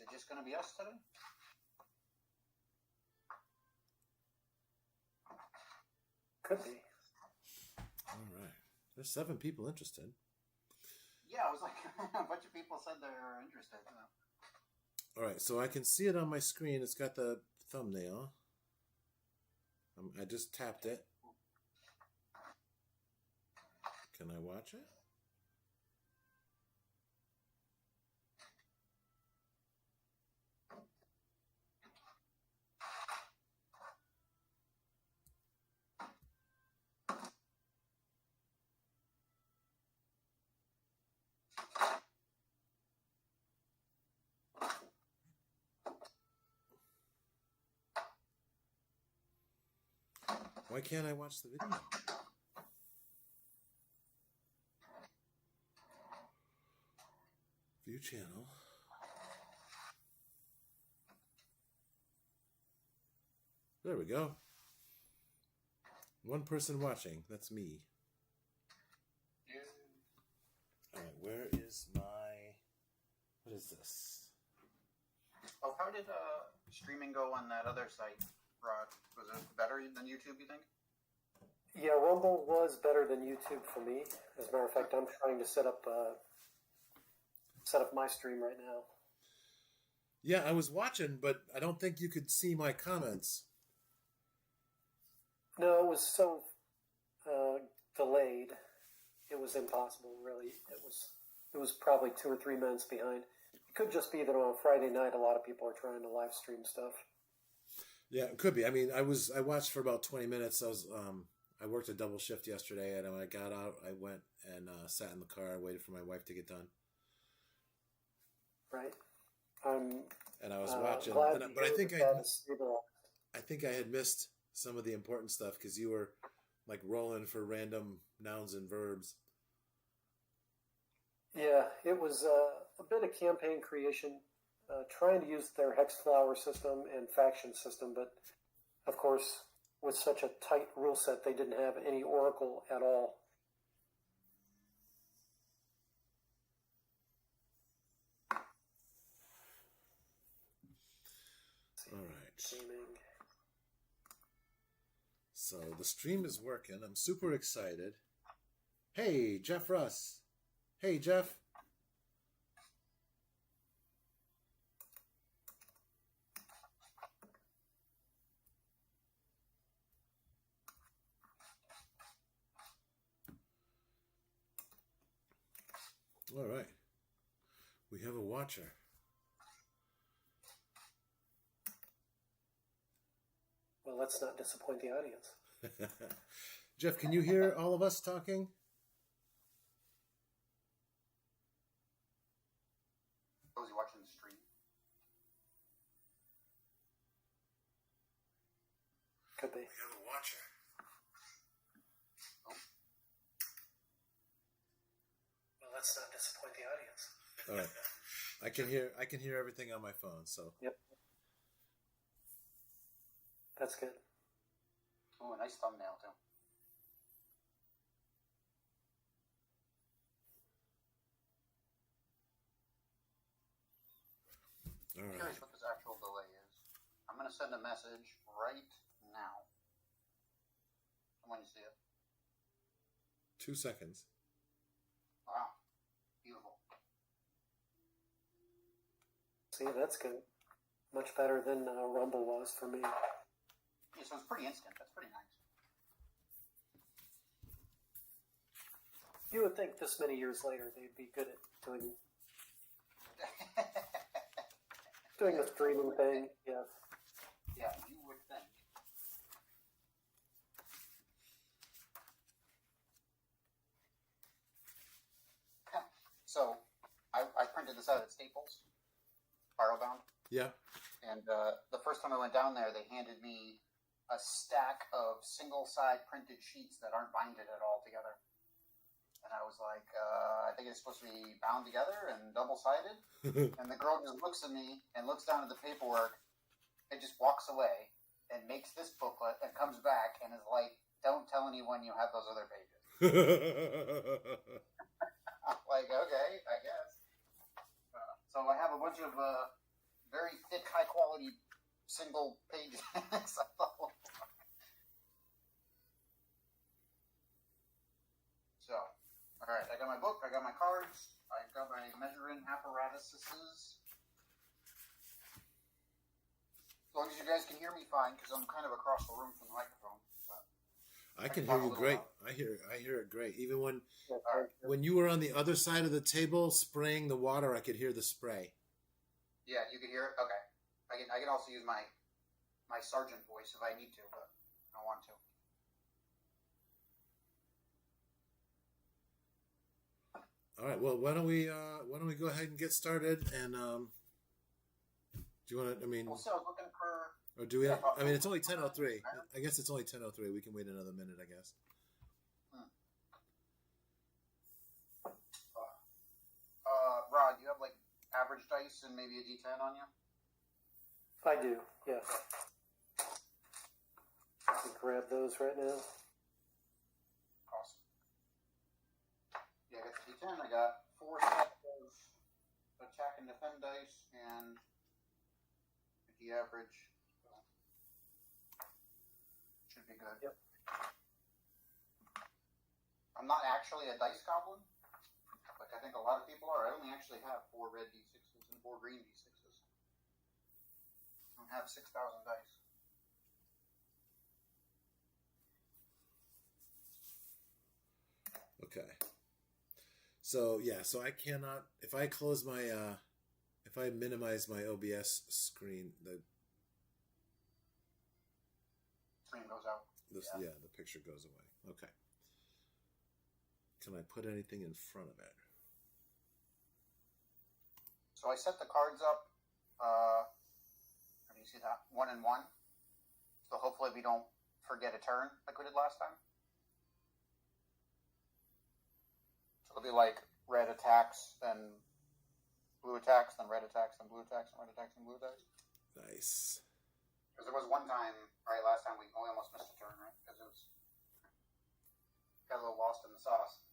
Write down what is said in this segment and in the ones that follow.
it just going to be us today? Could be. All right. There's 7 people interested. Yeah, I was like, a bunch of people said they were interested. All right, so I can see it on my screen. It's got the thumbnail. I just tapped it. Can I watch it? Why can't I watch the video? View channel. There we go. 1 person watching. That's me. Yeah. All right, where is my... What is this? Oh, how did streaming go on that other site, Rod? Was it better than YouTube, you think? Yeah, Rumble was better than YouTube for me. As a matter of fact, I'm trying to set up my stream right now. Yeah, I was watching, but I don't think you could see my comments. No, it was so delayed. It was impossible, really. It was probably 2 or 3 minutes behind. It could just be that on a Friday night, a lot of people are trying to live stream stuff. Yeah, it could be. I mean, I watched for about 20 minutes. I worked a double shift yesterday, and when I got out, I went and sat in the car, waited for my wife to get done. Right. And I was watching, but I think I had missed some of the important stuff because you were like rolling for random nouns and verbs. Yeah, it was a bit of campaign creation, trying to use their hex flower system and faction system, but of course, with such a tight rule set, they didn't have any oracle at all. All right. Gaming. So the stream is working. I'm super excited. Hey, Jeff Russ. Hey, Jeff. All right. We have a watcher. Well, let's not disappoint the audience. Jeff, can you hear all of us talking? Was he watching the stream? Could be. We have a watcher. Oh. Well, let's not disappoint the audience. All right. I can hear everything on my phone, so. Yep. That's good. Oh, a nice thumbnail, too. All I'm right. curious what this actual delay is. I'm going to send a message right now. When you see it. 2 seconds. Wow. Beautiful. See, that's good. Much better than Rumble was for me. Yeah, so it's pretty instant. That's pretty nice. You would think this many years later they'd be good at doing the streaming thing. Yeah. Yeah, you would think. So, I printed this out at Staples, Borrowbound. Yeah. And the first time I went down there, they handed me a stack of single-side printed sheets that aren't binded at all together. And I was like, I think it's supposed to be bound together and double-sided. And the girl just looks at me and looks down at the paperwork and just walks away and makes this booklet and comes back and is like, don't tell anyone you have those other pages. I'm like, okay, I guess. So I have a bunch of very thick, high quality single page. So, all right, I got my book, I got my cards, I got my measuring apparatuses. As long as you guys can hear me fine, because I'm kind of across the room from the microphone. But I can hear you great. I hear it great. Even when you were on the other side of the table spraying the water, I could hear the spray. Yeah, you could hear it. Okay, I can also use my sergeant voice if I need to, but I don't want to. All right. Well, why don't we go ahead and get started? And do you want to? I mean, also, I was looking for. Or do we? Have, I mean, it's only 10:03. I guess it's only 10:03. We can wait another minute, I guess. Rod, you have like average dice and maybe a D10 on you? I do. Yes. I can grab those right now. Awesome. Yeah, I got the D10. I got 4 sets of attack and defend dice and the average. Should be good. Yep. I'm not actually a dice goblin, like I think a lot of people are. I only actually have 4 red D6s and 4 green D6s. I don't have 6,000 dice. Okay. So so I cannot, if I close my if I minimize my OBS screen, the Screen goes out. The picture goes away. Okay. Can I put anything in front of it? So I set the cards up. How do you see that? 1 and 1. So hopefully we don't forget a turn like we did last time. So it'll be like red attacks, then blue attacks, then red attacks, then blue attacks, then red attacks, then blue attacks. Nice. Because there was one time, right, last time we almost missed a turn, right? Because it was got a little lost in the sauce.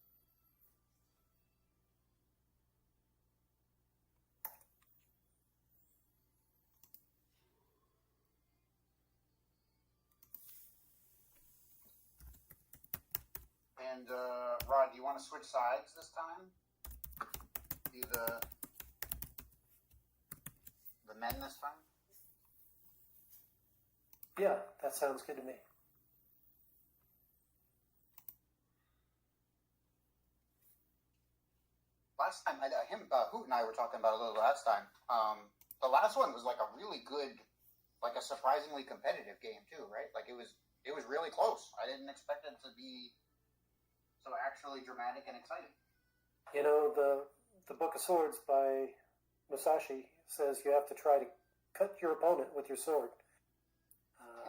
And Rod, do you want to switch sides this time? Be the men this time? Yeah, that sounds good to me. Last time, Hoot and I were talking about it a little last time. The last one was like a really good, like a surprisingly competitive game too, right? Like it was really close. I didn't expect it to be so actually dramatic and exciting. You know, the Book of Swords by Musashi says you have to try to cut your opponent with your sword.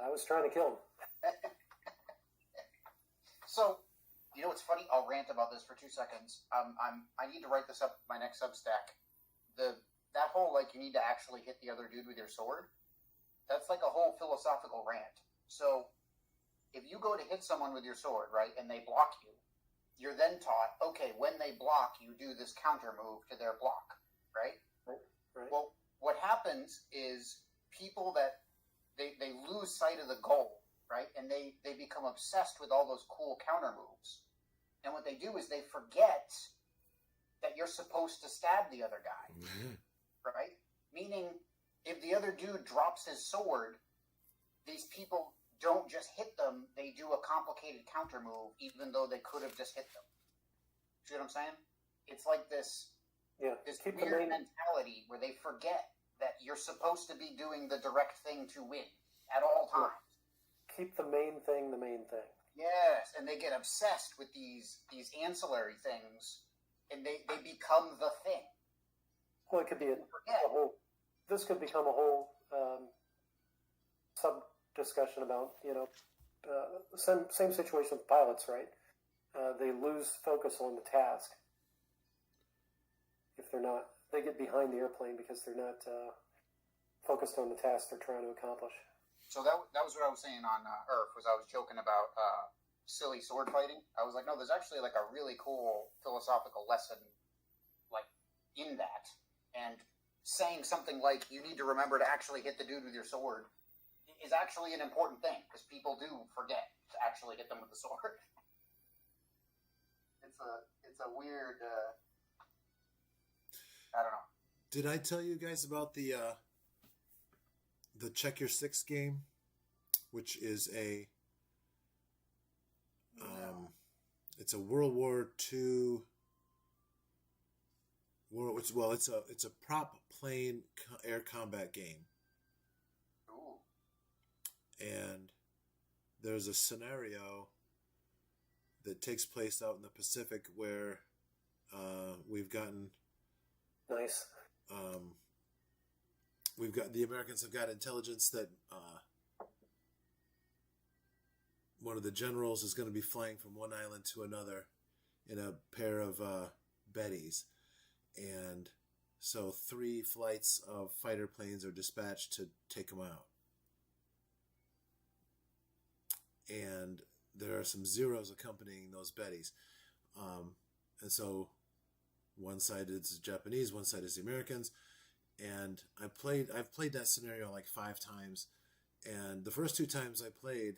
I was trying to kill him. So, you know what's funny? I'll rant about this for 2 seconds. I need to write this up my next Substack. That whole like you need to actually hit the other dude with your sword. That's like a whole philosophical rant. So, if you go to hit someone with your sword, right, and they block you, you're then taught, okay, when they block, you do this counter move to their block, right? Right. Well, what happens is people that they lose sight of the goal, right? And they become obsessed with all those cool counter moves. And what they do is they forget that you're supposed to stab the other guy, right? Meaning, if the other dude drops his sword, these people don't just hit them, they do a complicated counter move, even though they could have just hit them. See what I'm saying? It's like this weird mentality where they forget that you're supposed to be doing the direct thing to win at all times. Keep the main thing the main thing. Yes, and they get obsessed with these ancillary things, and they become the thing. Well, it could be a whole. This could become a whole sub discussion about same situation with pilots, right? They lose focus on the task if they're not. They get behind the airplane because they're not focused on the task they're trying to accomplish. So that was what I was saying on Earth, was I was joking about silly sword fighting. I was like, no, there's actually like a really cool philosophical lesson like in that. And saying something like you need to remember to actually hit the dude with your sword is actually an important thing, because people do forget to actually hit them with the sword. It's a weird. I don't know. Did I tell you guys about the Check Your Six game, which is it's a World War II. It's a prop plane air combat game. Ooh. And there's a scenario that takes place out in the Pacific where we've gotten nice. The Americans have got intelligence that one of the generals is going to be flying from one island to another in a pair of Bettys, and so 3 flights of fighter planes are dispatched to take them out. And there are some zeros accompanying those Bettys, and so one side is the Japanese, one side is the Americans. And I've played that scenario like 5 times, and the first 2 times I played,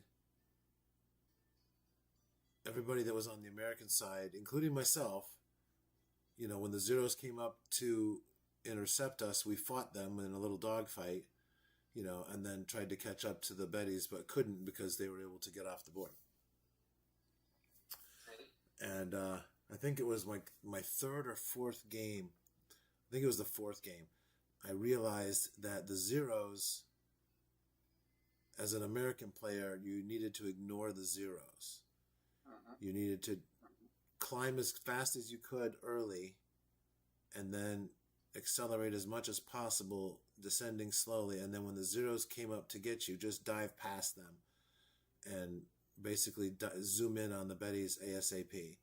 everybody that was on the American side, including myself, when the zeros came up to intercept us, we fought them in a little dogfight, and then tried to catch up to the Bettys, but couldn't because they were able to get off the board. And I think it was my 3rd or 4th game. I think it was the 4th game. I realized that the zeros, as an American player, you needed to ignore the zeros. Uh-huh. You needed to climb as fast as you could early, and then accelerate as much as possible, descending slowly. And then when the zeros came up to get you, just dive past them and basically zoom in on the Bettys ASAP.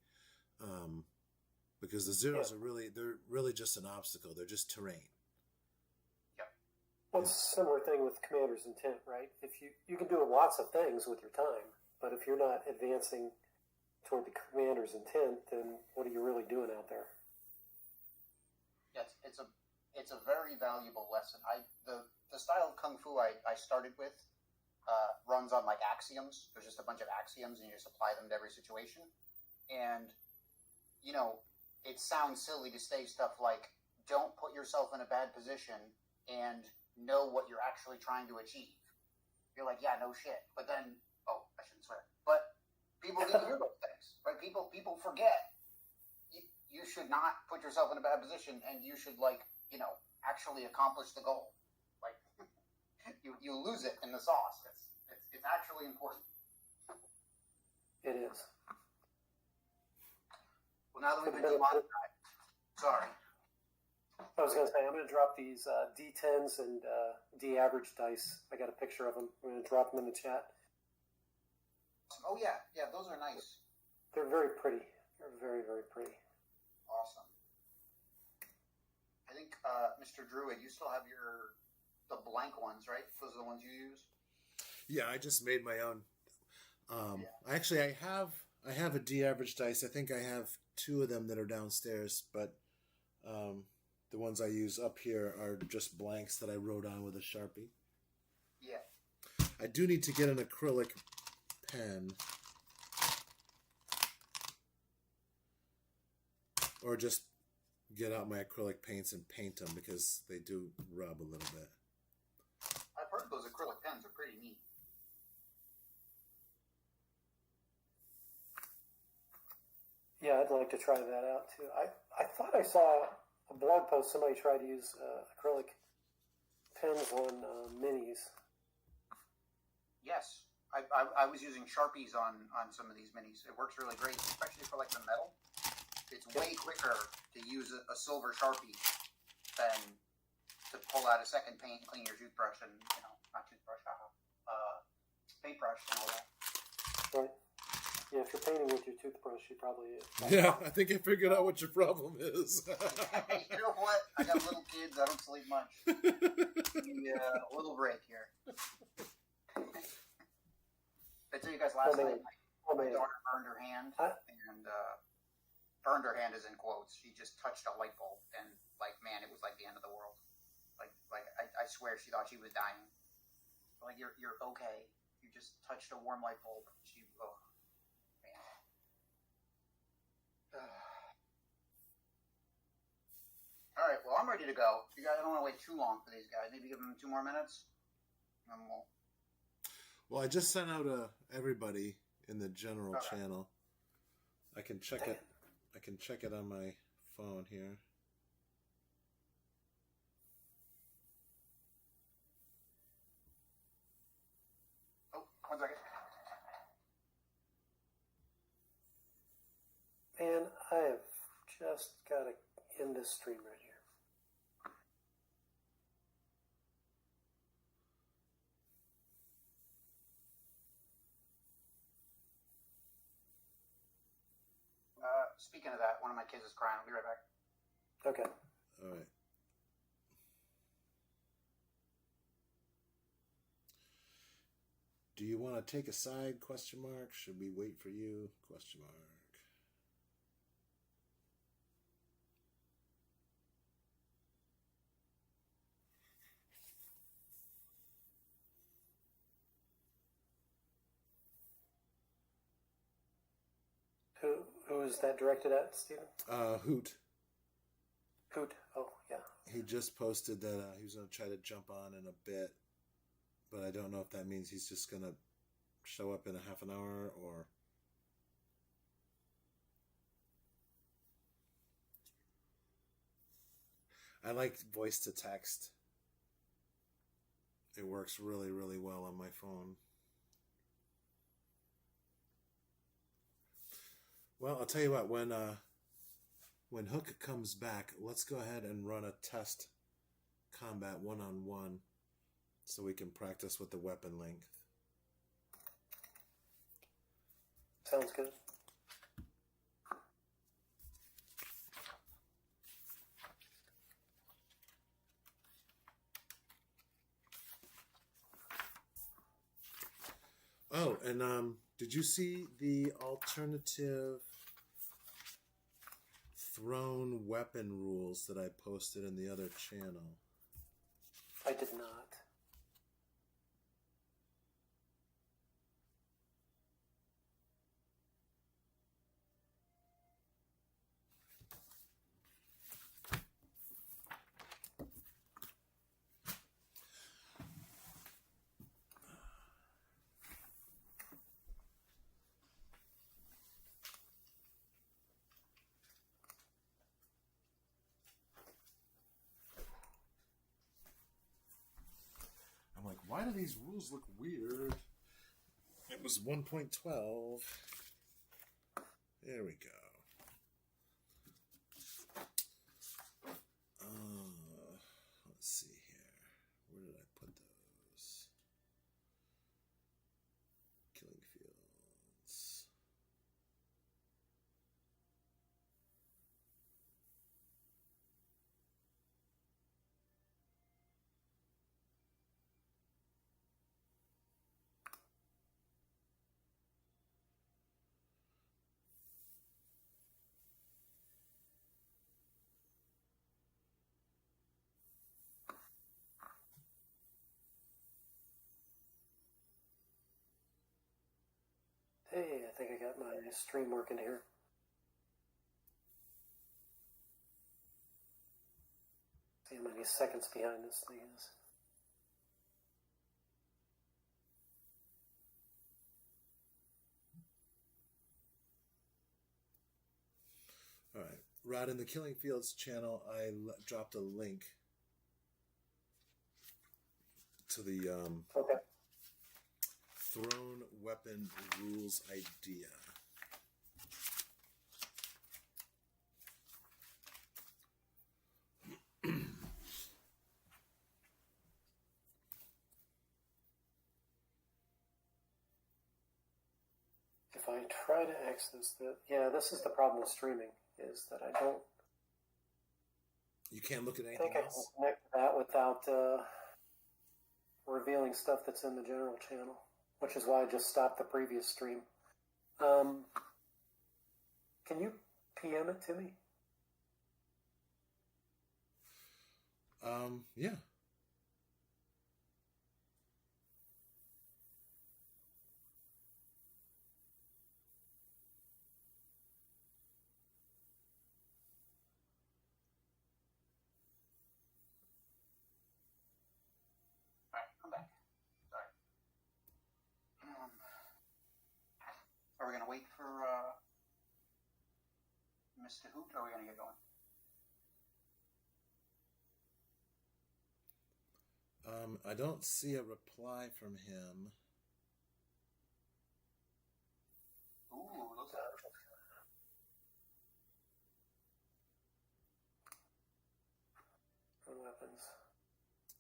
Because the zeros they're really just an obstacle. They're just terrain. Well, it's a similar thing with Commander's Intent, right? If you can do lots of things with your time, but if you're not advancing toward the Commander's Intent, then what are you really doing out there? Yes, it's a very valuable lesson. The style of Kung Fu I started with runs on like axioms. There's just a bunch of axioms, and you just apply them to every situation. And it sounds silly to say stuff like, "Don't put yourself in a bad position," and know what you're actually trying to achieve. You're like, yeah, no shit. But then, I shouldn't swear. But people didn't hear those things, right? People forget. You should not put yourself in a bad position, and you should actually accomplish the goal. Like you lose it in the sauce. It's actually important. It is. Well, now that we've been demonetized, sorry. I was going to say, I'm going to drop these D10s and D-average dice. I got a picture of them. I'm going to drop them in the chat. Oh, yeah. Yeah, those are nice. They're very pretty. They're very, very pretty. Awesome. I think, Mr. Druid, you still have the blank ones, right? Those are the ones you use? Yeah, I just made my own. Actually, I have a D-average dice. I think I have 2 of them that are downstairs, but the ones I use up here are just blanks that I wrote on with a Sharpie. Yeah. I do need to get an acrylic pen. Or just get out my acrylic paints and paint them, because they do rub a little bit. I've heard those acrylic pens are pretty neat. Yeah, I'd like to try that out too. I thought I saw a blog post, somebody tried to use acrylic pens on minis. Yes. I was using Sharpies on some of these minis. It works really great, especially for like the metal. It's way quicker to use a silver Sharpie than to pull out a second paint, clean your toothbrush, and not toothbrush, paintbrush and all that. Right. Yeah, if you're painting with your toothbrush, you probably... Yeah, I think I figured out what your problem is. You know what? I got little kids. I don't sleep much. Yeah, a little break here. I told you guys last night, my daughter burned her hand, and burned her hand is in quotes. She just touched a light bulb, and man, it was like the end of the world. Like, I swear she thought she was dying. Like, you're okay. You just touched a warm light bulb. She, oh, man. All right, well, I'm ready to go. You guys, I don't want to wait too long for these guys. Maybe give them 2 more minutes. And we'll... Well, I just sent out everybody in the general Okay. channel. I can check it. I can check it on my phone here. Oh, 1 second. Man, I have just got to end this stream right here. Speaking of that, one of my kids is crying. I'll be right back. Okay. All right. Do you want to take a side? Question mark. Should we wait for you? Question mark. Who is that directed at, Stephen? Hoot. Hoot. Oh, yeah. He just posted that he was going to try to jump on in a bit, but I don't know if that means he's just going to show up in a half an hour or... I like voice to text. It works really, really well on my phone. Well, I'll tell you what, when Hook comes back, let's go ahead and run a test combat one-on-one so we can practice with the weapon length. Sounds good. Oh, and did you see the alternative thrown weapon rules that I posted in the other channel? I did not. I'm like, why do these rules look weird? It was 1.12. There we go. Let's see here. Where did I put those? Killing Fields. Hey, I think I got my stream working here. See how many seconds behind this thing is. All right. Rod, in the Killing Fields channel, I dropped a link to the Okay. thrown weapon rules idea. If I try to access this is the problem with streaming, is that I don't You can't look at anything think I can else? connect to that without revealing stuff that's in the general channel, which is why I just stopped the previous stream. Can you PM it to me? Yeah. we going to wait for Mr. Hoot, or are we going to get going? I don't see a reply from him. Ooh, look at that. Weapons.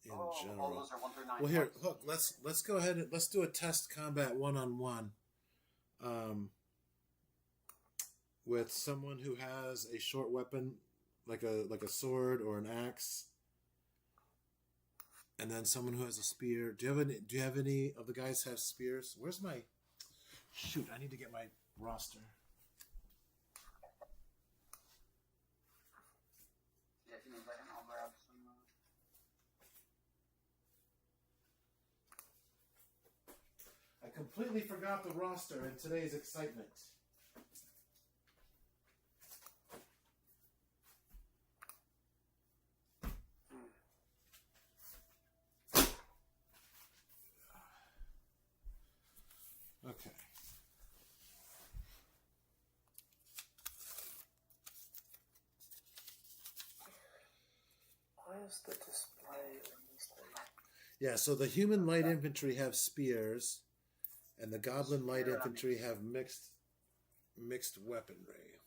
In All general. those are 1 through 9. Well, here, points. look. Let's go ahead and let's do a test combat 1-on-1, with someone who has a short weapon, like a sword or an axe, and then someone who has a spear. Do you have any of the guys have spears? Where's my? Shoot! I need to get my roster. Yeah, if you need that, I'll grab some. I completely forgot the roster in today's excitement. Okay. Why is the display on this thing? Yeah, so the human light infantry have spears, and the goblin light infantry have mixed weaponry.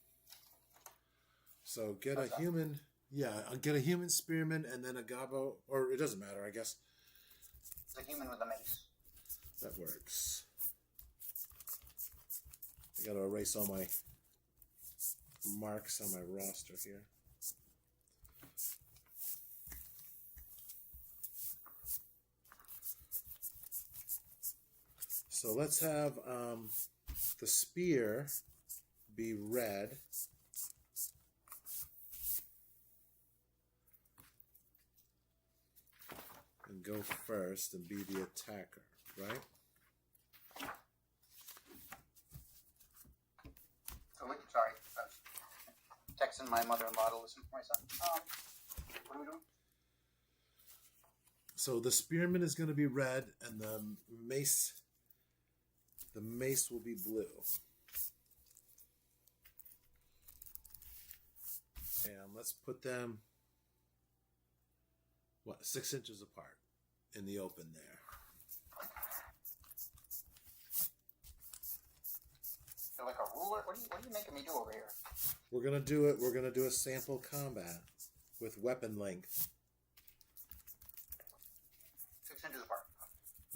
So get a human, get a human spearman and then a gobbo, or it doesn't matter, I guess. It's a human with a mace. That works. I gotta erase all my marks on my roster here. So let's have the spear be red. And go first and be the attacker, right? So, sorry. Texting my mother-in-law to listen for my son. What are we doing? So the spearman is going to be red, and the mace will be blue. And let's put them 6 inches apart in the open there. They're like a ruler. What are you making me do over here? We're gonna do it. We're gonna do a sample combat with weapon length. 6 inches apart.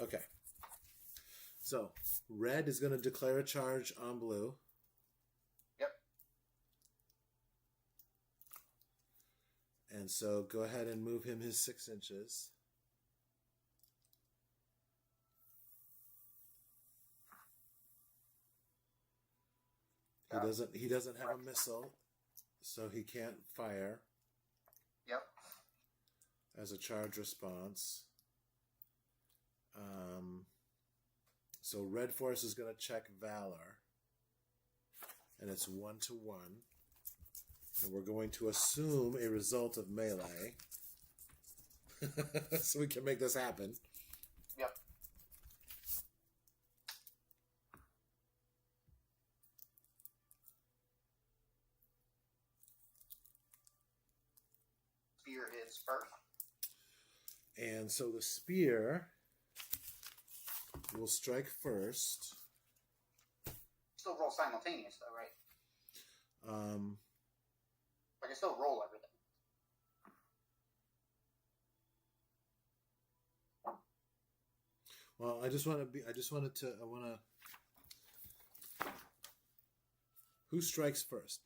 Okay. So red is gonna declare a charge on blue. Yep. And so go ahead and move him his 6 inches. He doesn't have a missile, so he can't fire. Yep. As a charge response. So red force is going to check valor, and it's 1-to-1, and we're going to assume a result of melee, so we can make this happen. Yep. Spear hits first. And so the spear will strike first. Still roll simultaneous, though, right? I can still roll everything. Well, I want to. Who strikes first?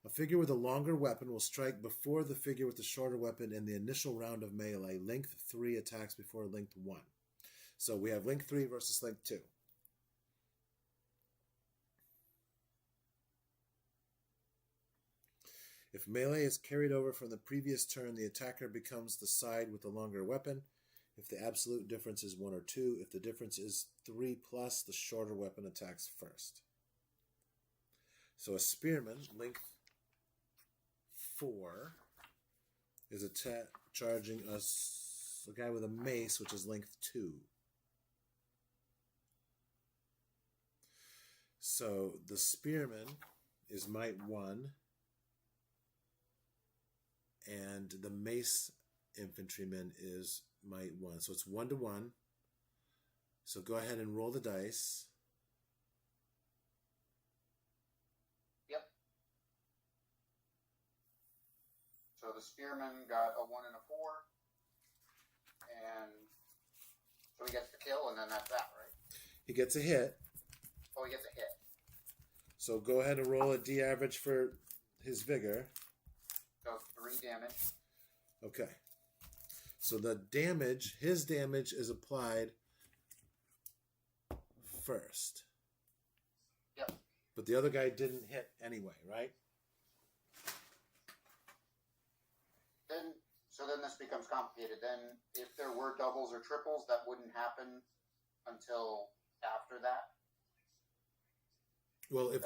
A figure with a longer weapon will strike before the figure with the shorter weapon in the initial round of melee. Length 3 attacks before length 1. So we have length 3 versus length 2. If melee is carried over from the previous turn, the attacker becomes the side with the longer weapon. If the absolute difference is 1 or 2, if the difference is 3 plus, the shorter weapon attacks first. So a spearman, length 4, is charging a guy with a mace, which is length 2. So the spearman is might 1, and the mace infantryman is might 1. So it's 1-1. So go ahead and roll the dice. Yep. So the spearman got a 1 and a 4, and so he gets the kill, and then that's that, right? He gets a hit. Oh, he gets a hit. So go ahead and roll a D average for his vigor. So 3 damage. Okay. So the damage, his damage is applied first. Yep. But the other guy didn't hit anyway, right? Then this becomes complicated. Then if there were doubles or triples, that wouldn't happen until after that. Well, if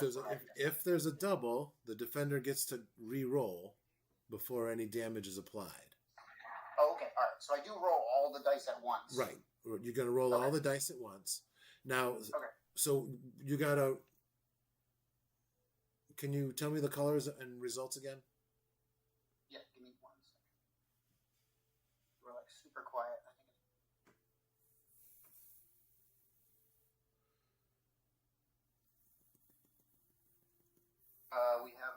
there's a double, the defender gets to re-roll before any damage is applied. Oh, okay. All right. So I do roll all the dice at once. Right. You're going to roll all the dice at once. Now, so you got to... Can you tell me the colors and results again? Yeah, give me 1 second. We're like super quiet. I think we have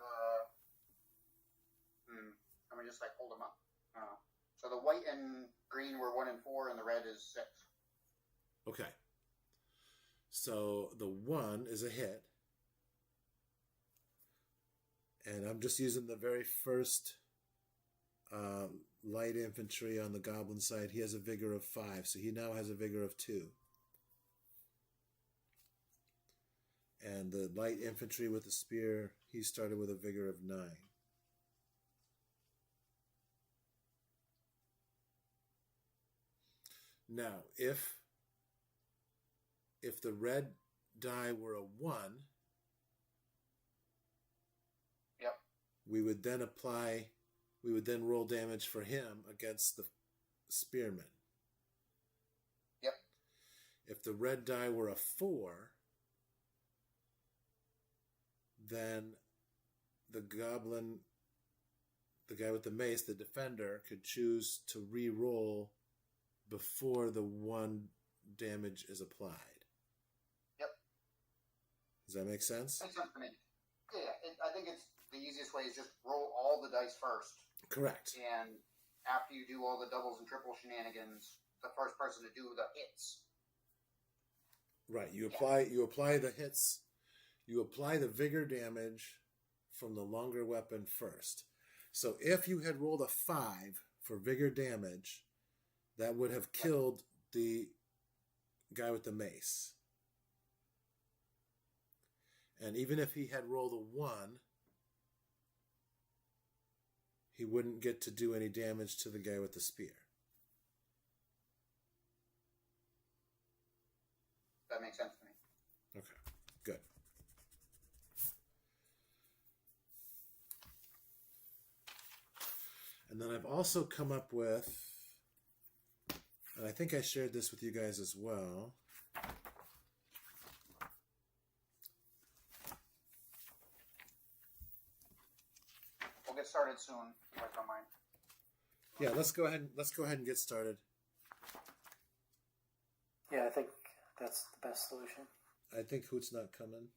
Let me just like hold them up. So the white and green were 1 and 4, and the red is 6. Okay. So the 1 is a hit. And I'm just using the very first light infantry on the goblin side. He has a vigor of 5, so he now has a vigor of 2. And the light infantry with the spear, he started with a vigor of 9. Now, if the red die were a 1, yep, we would then roll damage for him against the spearman. Yep. If the red die were a 4, then the goblin, the guy with the mace, the defender, could choose to re-roll before the 1 damage is applied. Yep. Does that make sense? Makes sense to me. Yeah, I think it's the easiest way is just roll all the dice first. Correct. And after you do all the doubles and triple shenanigans, the first person to do the hits. Right. You apply the hits. You apply the vigor damage from the longer weapon first. So if you had rolled a 5 for vigor damage, that would have killed the guy with the mace. And even if he had rolled a 1, he wouldn't get to do any damage to the guy with the spear. That makes sense to me. Okay, good. And then I've also come up with, and I think I shared this with you guys as well. We'll get started soon. If you guys don't mind. Yeah, let's go ahead and get started. Yeah, I think that's the best solution. I think Hoot's not coming.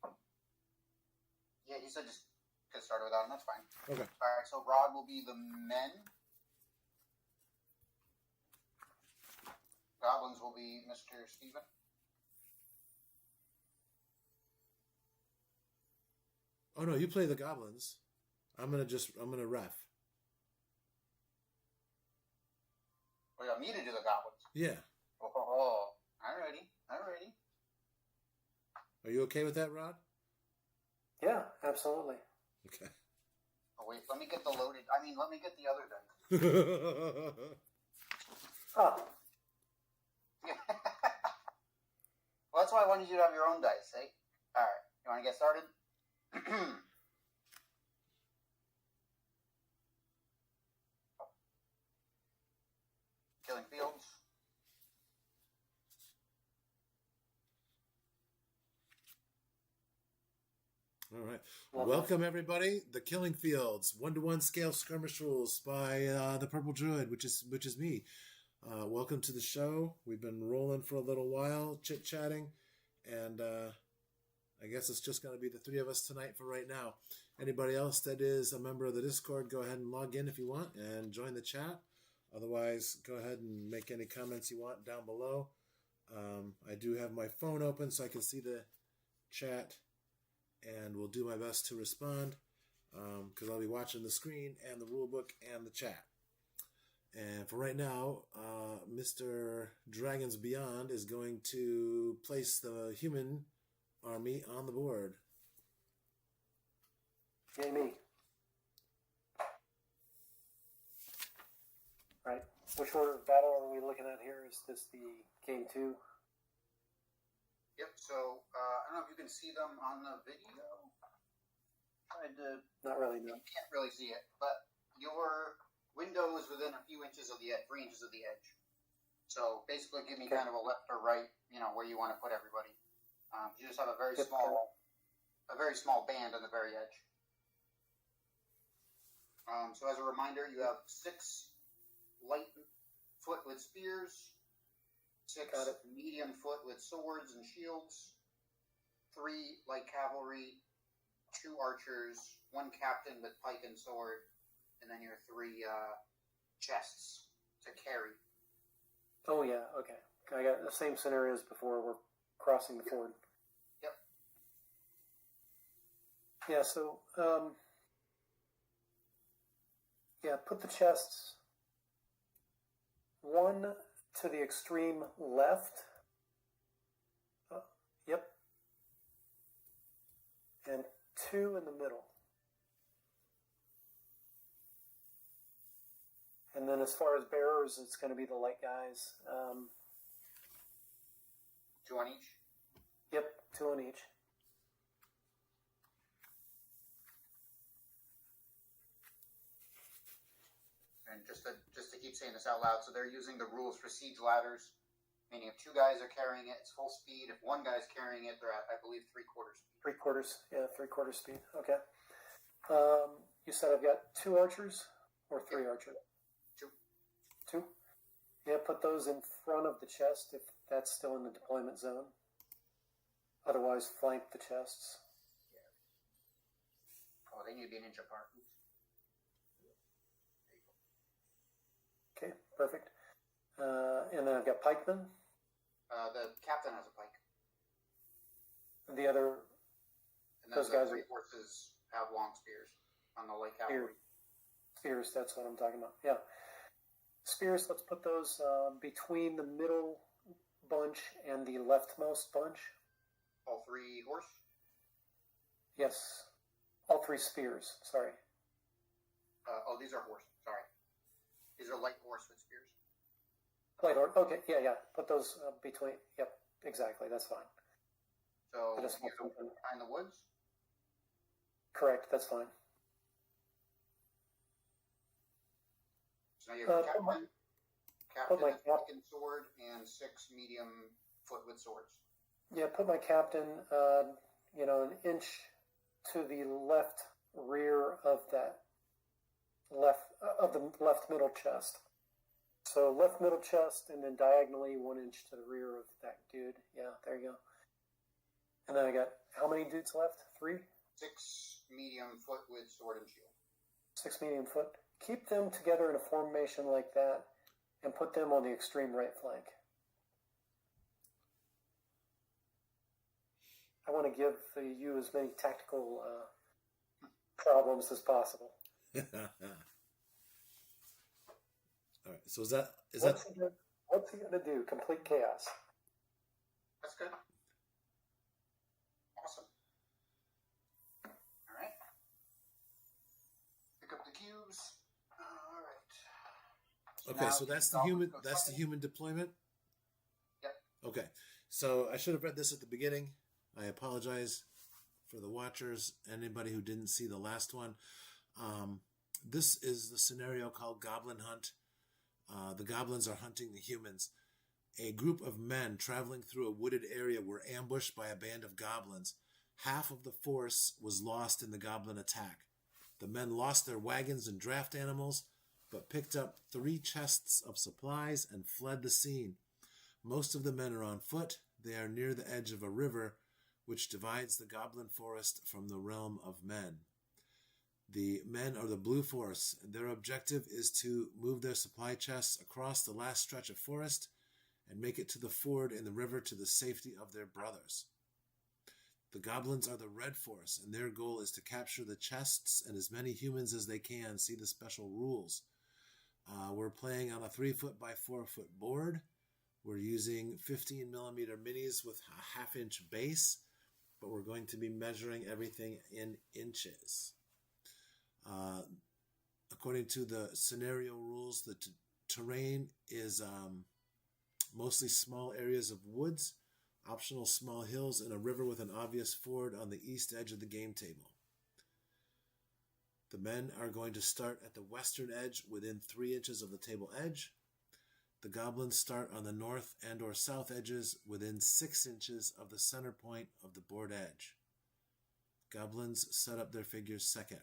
Yeah, he said just get started without him. That's fine. Okay. All right, so Rod will be the men. Goblins will be Mr. Steven. Oh no, you play the goblins. I'm gonna ref. Oh, you want me to do the goblins? Yeah. Oh, alrighty. Are you okay with that, Rod? Yeah, absolutely. Okay. Oh wait, let me get the other then. Oh, Well, that's why I wanted you to have your own dice, eh? Alright, you want to get started? Killing Fields. All right. Love Welcome, everybody. The Killing Fields 1-to-1 scale skirmish rules by the Purple Druid, which is me. Welcome to the show. We've been rolling for a little while, chit-chatting, and I guess it's just going to be the three of us tonight for right now. Anybody else that is a member of the Discord, go ahead and log in if you want and join the chat. Otherwise, go ahead and make any comments you want down below. I do have my phone open so I can see the chat, and will do my best to respond because I'll be watching the screen and the rulebook and the chat. And for right now, Mr. Dragons Beyond is going to place the human army on the board. Yay me. Right. Which order of battle are we looking at here? Is this the game 2? Yep. So I don't know if you can see them on the video. Tried to. Not really, You no. can't really see it, but your window is within a few inches of the edge, 3 inches of the edge. So basically, give me Okay. kind of a left or right, where you want to put everybody. You just have a very Yep. small band on the very edge. So as a reminder, you have 6 light foot with spears, 6 Got it. medium foot with swords and shields, 3 light cavalry, 2 archers, 1 captain with pike and sword, and then your 3 chests to carry. Oh, yeah, okay. I got the same scenario as before. We're crossing the ford. Yep. Yeah, so, put the chests 1 to the extreme left. Yep. And 2 in the middle. And then as far as bearers, it's going to be the light guys. 2 on each. Yep, 2 on each. And just to keep saying this out loud, so they're using the rules for siege ladders, meaning if 2 guys are carrying it, it's full speed. If 1 guy's carrying it, they're at, I believe, 3/4 speed. 3/4, yeah, 3/4 speed. Okay. You said I've got 2 archers or 3 archers? 2. 2? Yeah, put those in front of the chest if that's still in the deployment zone. Otherwise, flank the chests. Oh, they need to be an inch apart. Oops. Okay, perfect. And then I've got pikemen. The captain has a pike. The other And then Those the guys 3 are- horses have long spears on the light cavalry. spears, that's what I'm talking about. Yeah. Spears, let's put those between the middle bunch and the leftmost bunch. All 3 horse. Yes. All 3 spears, sorry. These are horse. Sorry. These are light horse with spears. Light order. Okay, yeah. Put those between. Yep, exactly. That's fine. So I just want you're something. behind the woods. Correct, that's fine. So now you have a put my- captain. Captain my with pike and sword, and 6 medium foot with swords. Yeah, put my captain, an inch to the left rear of that the left middle chest. So left middle chest, and then diagonally 1 inch to the rear of that dude. Yeah, there you go. And then I got how many dudes left? 3? 6 medium foot with sword and shield. 6 medium foot. Keep them together in a formation like that, and put them on the extreme right flank. I want to give you as many tactical problems as possible. All right. So is that What's he gonna do? Complete chaos. That's good. Awesome. All right. Pick up the cubes. All right. okay? now So that's the goblins human. go That's the second. human deployment. Yep. Okay. So I should have read this at the beginning. I apologize for the watchers. Anybody who didn't see the last one. This is the scenario called Goblin Hunt. The goblins are hunting the humans. A group of men traveling through a wooded area were ambushed by a band of goblins. half of the force was lost in the goblin attack. The men lost their wagons and draft animals, but picked up 3 chests of supplies and fled the scene. Most of the men are on foot. They are near the edge of a river, which divides the goblin forest from the realm of men. The men are the blue force, and their objective is to move their supply chests across the last stretch of forest and make it to the ford in the river to the safety of their brothers. The goblins are the red force, and their goal is to capture the chests and as many humans as they can. See the special rules. We're playing on a 3-foot by 4-foot board. We're using 15 millimeter minis with a 1/2 inch base, but we're going to be measuring everything in inches. According to the scenario rules, the terrain is mostly small areas of woods, optional small hills, and a river with an obvious ford on the east edge of the game table. The men are going to start at the western edge within 3 inches of the table edge. The goblins start on the north and or south edges within 6 inches of the center point of the board edge. Goblins set up their figures second.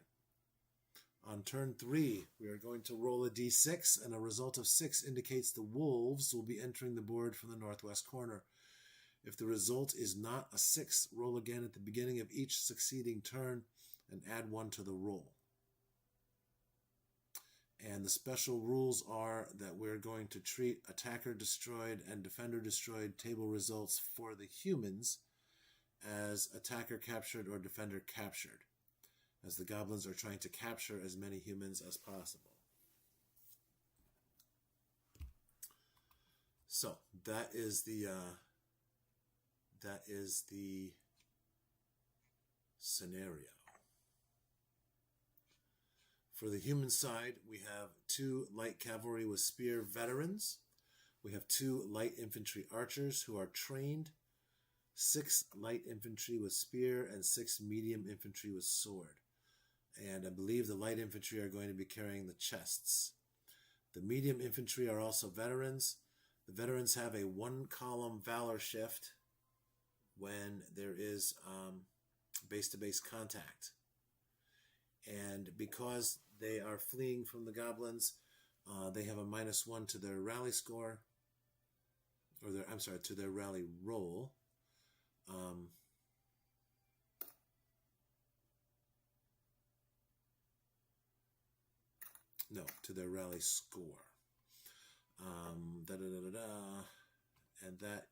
On turn 3, we are going to roll a d6, and a result of 6 indicates the wolves will be entering the board from the northwest corner. If the result is not a 6, roll again at the beginning of each succeeding turn and add 1 to the roll. And the special rules are that we're going to treat attacker destroyed and defender destroyed table results for the humans as attacker captured or defender captured, as the goblins are trying to capture as many humans as possible. So that is the scenario. For the human side, we have 2 light cavalry with spear veterans. We have 2 light infantry archers who are trained, 6 light infantry with spear, and 6 medium infantry with sword. And I believe the light infantry are going to be carrying the chests. The medium infantry are also veterans. The veterans have a 1-column valor shift when there is base-to-base contact. And because they are fleeing from the goblins, they have a -1 to their rally score, or to their rally roll. To their rally score. And that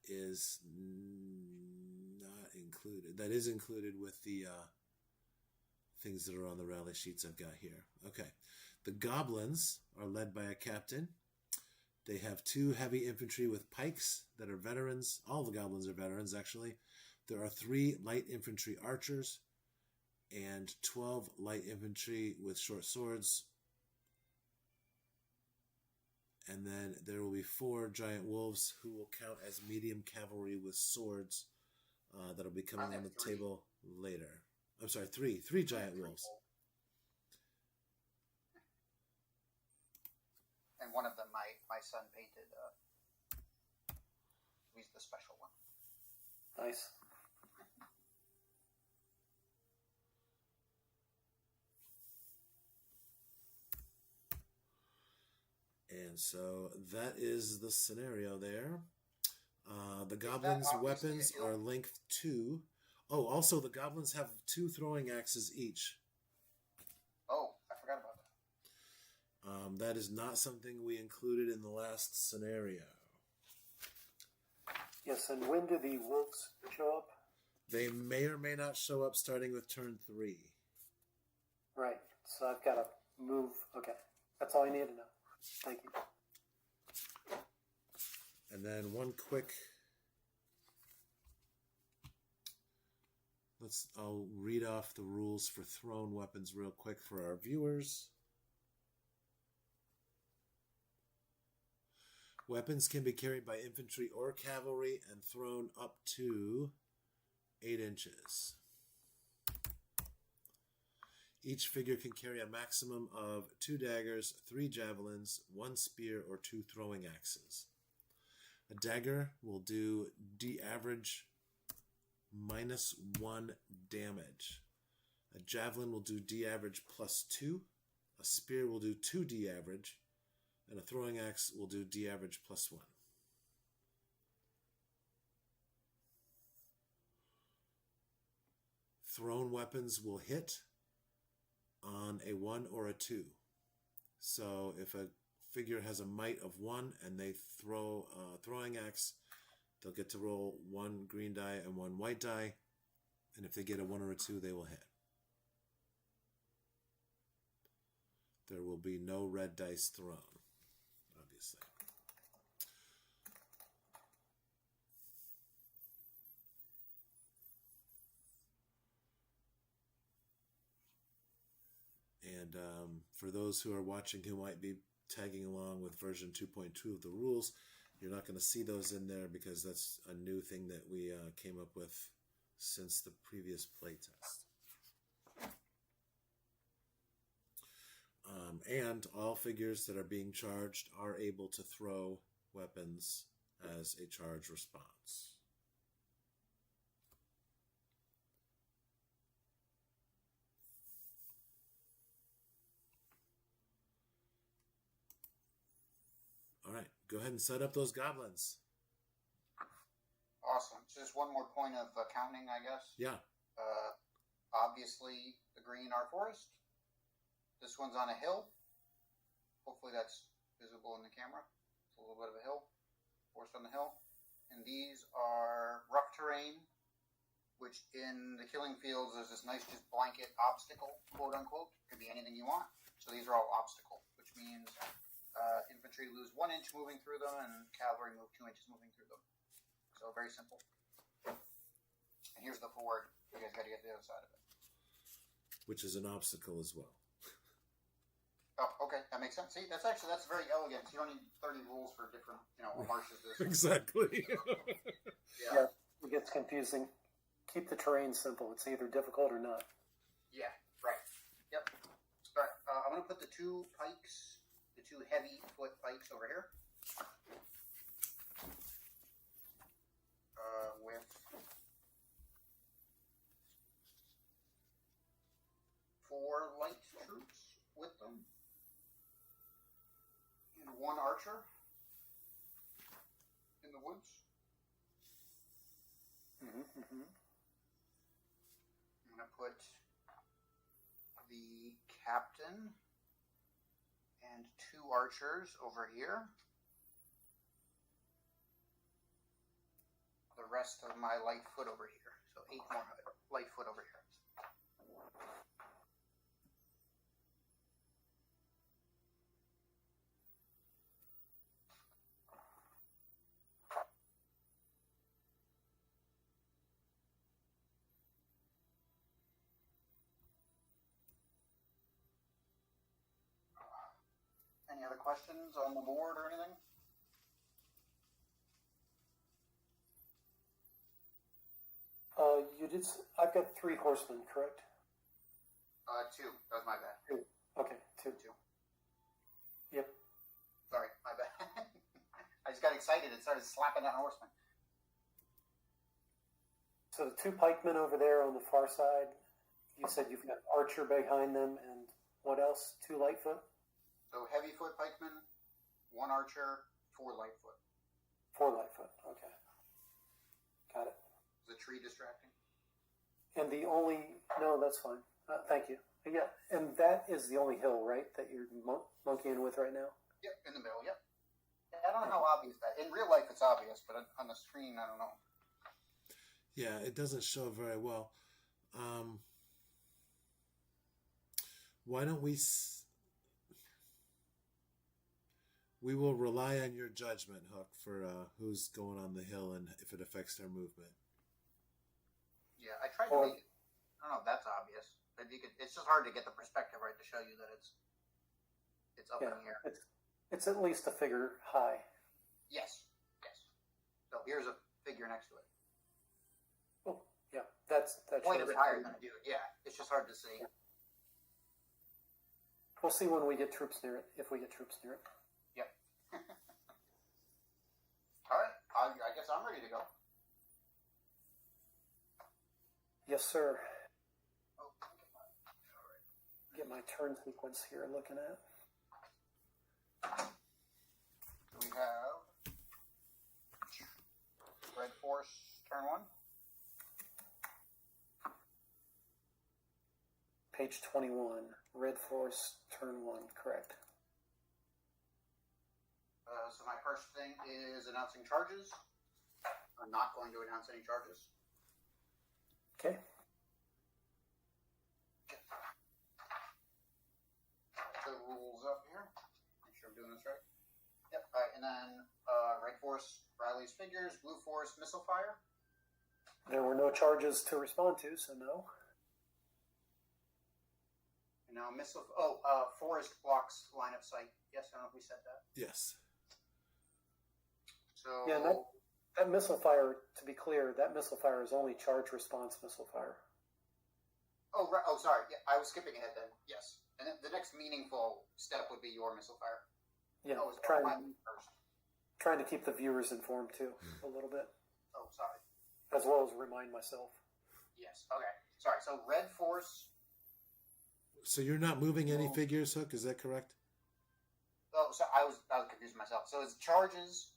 is not included. That is included with the things that are on the rally sheets I've got here. Okay. The goblins are led by a captain. They have 2 heavy infantry with pikes that are veterans. All the goblins are veterans, actually. There are 3 light infantry archers and 12 light infantry with short swords. And then there will be 4 giant wolves who will count as medium cavalry with swords that will be coming on the table later. I'm sorry, 3 giant wolves. And one of them, my son painted. He's the special one. Nice. And so that is the scenario there. The goblins' weapons are length 2. Oh, also the goblins have 2 throwing axes each. Oh, I forgot about that. That is not something we included in the last scenario. Yes, and when do the wolves show up? They may or may not show up starting with turn 3. Right, so I've got to move. Okay, that's all I need to know. Thank you. And then one quick... I'll read off the rules for thrown weapons real quick for our viewers. Weapons can be carried by infantry or cavalry and thrown up to 8 inches. Each figure can carry a maximum of 2 daggers, 3 javelins, 1 spear, or 2 throwing axes. A dagger will do D average -1 damage. A javelin will do D average +2. A spear will do 2 D average. And a throwing axe will do D average +1. Thrown weapons will hit on a 1 or a 2. So if a figure has a might of 1 and they throw a throwing axe, they'll get to roll 1 green die and 1 white die. And if they get a 1 or a 2, they will hit. There will be no red dice thrown, obviously. And for those who are watching who might be tagging along with version 2.2 of the rules, you're not going to see those in there because that's a new thing that we came up with since the previous playtest. And all figures that are being charged are able to throw weapons as a charge response. All right, go ahead and set up those goblins. Awesome. So just one more point of counting, I guess. Yeah. Obviously, the green are forest. This one's on a hill. Hopefully that's visible in the camera. It's a little bit of a hill. Forest on the hill. And these are rough terrain, which in the Killing Fields there's this nice just blanket obstacle, quote unquote. Could be anything you want. So these are all obstacle, which means infantry lose 1 inch moving through them and cavalry move 2 inches moving through them. So very simple. And here's the ford. You guys got to get to the other side of it. Which is an obstacle as well. Oh, okay, that makes sense. See, that's very elegant. You don't need 30 rules for different, what marsh is this? Exactly. Yeah, it gets confusing. Keep the terrain simple. It's either difficult or not. Yeah, right. Yep. All right, I'm going to put the 2 pikes, the 2 heavy foot pikes over here. With 4 light troops with them. And 1 archer in the woods. Mm-hmm. I'm going to put the captain and 2 archers over here. The rest of my light foot over here. So 8 more light foot over here. Any other questions on the board or anything? I've got 3 horsemen, correct? 2. That was my bad. 2. Okay, 2. 2. Yep. Sorry, my bad. I just got excited and started slapping that horseman. So the 2 pikemen over there on the far side, you said you've got archer behind them, and what else? 2 lightfoot? So heavy foot pikeman, 1 archer, 4 light foot. 4 lightfoot, okay. Got it. Is the tree distracting? And no, that's fine. Thank you. Yeah, and that is the only hill, right, that you're monkeying with right now? Yep, in the middle, yep. I don't know how obvious that. In real life it's obvious, but on the screen, I don't know. Yeah, it doesn't show very well. Why don't we will rely on your judgment, Hook, for who's going on the hill and if it affects their movement. Yeah, I tried to make it. I don't know if that's obvious. But it's just hard to get the perspective right to show you that it's up in the air. It's at least a figure high. Yes. So here's a figure next to it. Oh, yeah. That's quite a bit higher than a dude. Yeah, it's just hard to see. Yeah. We'll see when we get troops near it, if we get troops near it. Yep. All right, I guess I'm ready to go. Yes, sir. Oh, all right. Get my turn sequence here looking at. We have Red Force turn 1. Page 21. Red Force, turn 1, correct. So my first thing is announcing charges. I'm not going to announce any charges. Okay. The rules up here. Make sure I'm doing this right. Yep. All right, and then Red Force rallies figures. Blue Force missile fire. There were no charges to respond to, so no. And now missile. Forest blocks line of sight. Yes, I don't know if we said that. Yes. So Yeah, that missile fire, to be clear, that missile fire is only charge response missile fire. Oh, right. Oh, sorry. Yeah, I was skipping ahead then. Yes. And then the next meaningful step would be your missile fire. Yeah, Oh, it's trying my move first. to keep the viewers informed too, a little bit, Oh, sorry. as well as remind myself. Yes. Okay. Sorry. So Red Force. So you're not moving any Oh. figures, Hook? Is that correct? Oh, so I was confusing myself. So it's charges,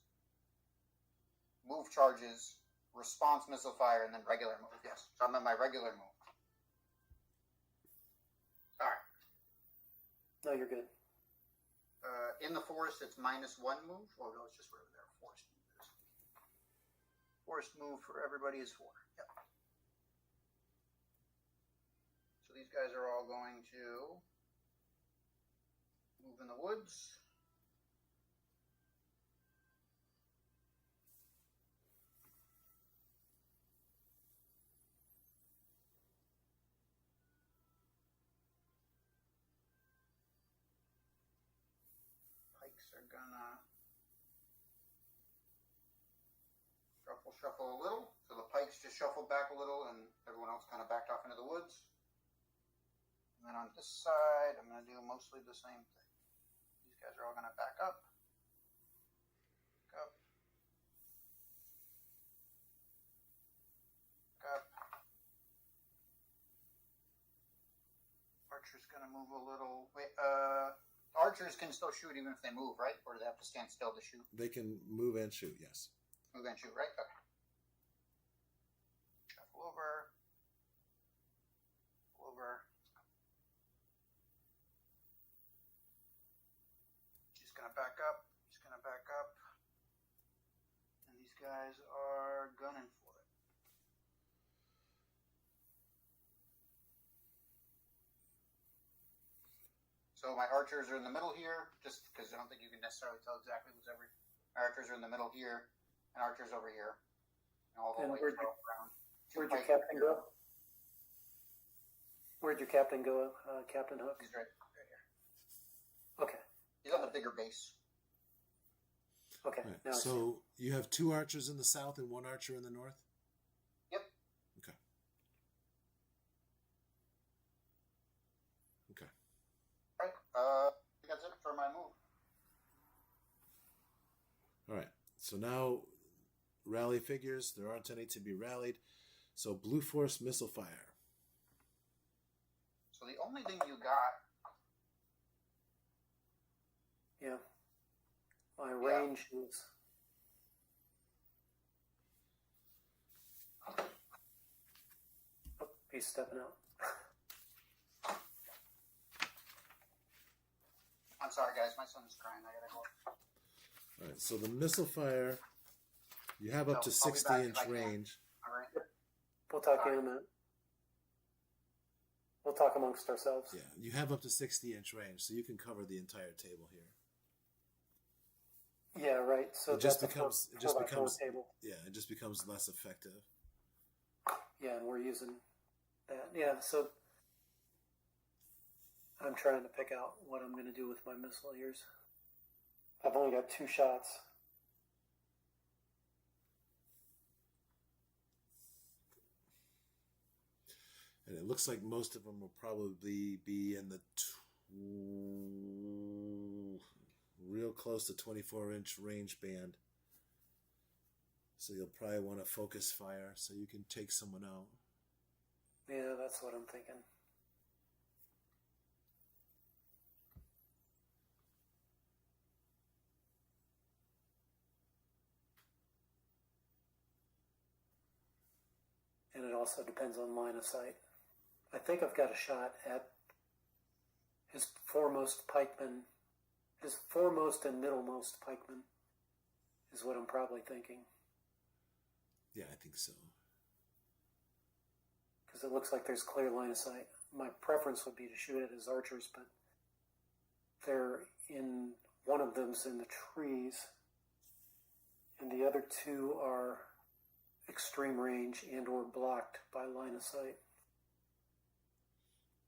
move charges, response missile fire, and then regular move. Yes. So I'm at my regular move. All right. No, you're good. In the forest, it's -1 move. Oh no, it's just whatever their forest move is. Forest move for everybody is 4. Yep. So these guys are all going to move in the woods. Pikes are gonna shuffle a little. So the pikes just shuffled back a little, and everyone else kind of backed off into the woods. And then on this side, I'm going to do mostly the same thing. These guys are all going to back up. Back up. Back up. Archer's going to move a little. Wait, archers can still shoot even if they move, right? Or do they have to stand still to shoot? They can move and shoot, yes. Move and shoot, right? Okay. Shuffle over. Over. She's gonna back up. She's gonna back up. And these guys are gunning for it. So my archers are in the middle here, just because I don't think you can necessarily tell exactly who's every. My archers are in the middle here, and archers over here. And all the And lights where'd are all around. Where'd your captain go? Where'd your captain go, Captain Hook? He's right here. Okay. He's on the bigger base. Okay. Right. Now I see. So you have 2 archers in the south and 1 archer in the north? Yep. Okay. Okay. Right. I think that's it for my move. All right. So now rally figures. There aren't any to be rallied. So Blue Force missile fire. So the only thing you got. Yeah. My range is. Oh, he's stepping out. I'm sorry, guys. My son's crying. I gotta go. All right. So the missile fire, you have up to So I'll be 60 back if inch I can. range. All right. We'll talk in a minute. We'll talk amongst ourselves. Yeah, you have up to 60 inch range, so you can cover the entire table here. Yeah, right. So It just that's becomes- a it just 4x4 becomes- table. Yeah, it just becomes less effective. Yeah, and we're using that. Yeah, so I'm trying to pick out what I'm going to do with my missileers. I've only got 2 shots. And it looks like most of them will probably be in the real close to 24 inch range band. So you'll probably want to focus fire so you can take someone out. Yeah, that's what I'm thinking. And it also depends on line of sight. I think I've got a shot at his foremost pikeman. His foremost and middlemost pikeman is what I'm probably thinking. Yeah, I think so. Because it looks like there's clear line of sight. My preference would be to shoot at his archers, but they're in, one of them's in the trees, and the other two are extreme range and or blocked by line of sight.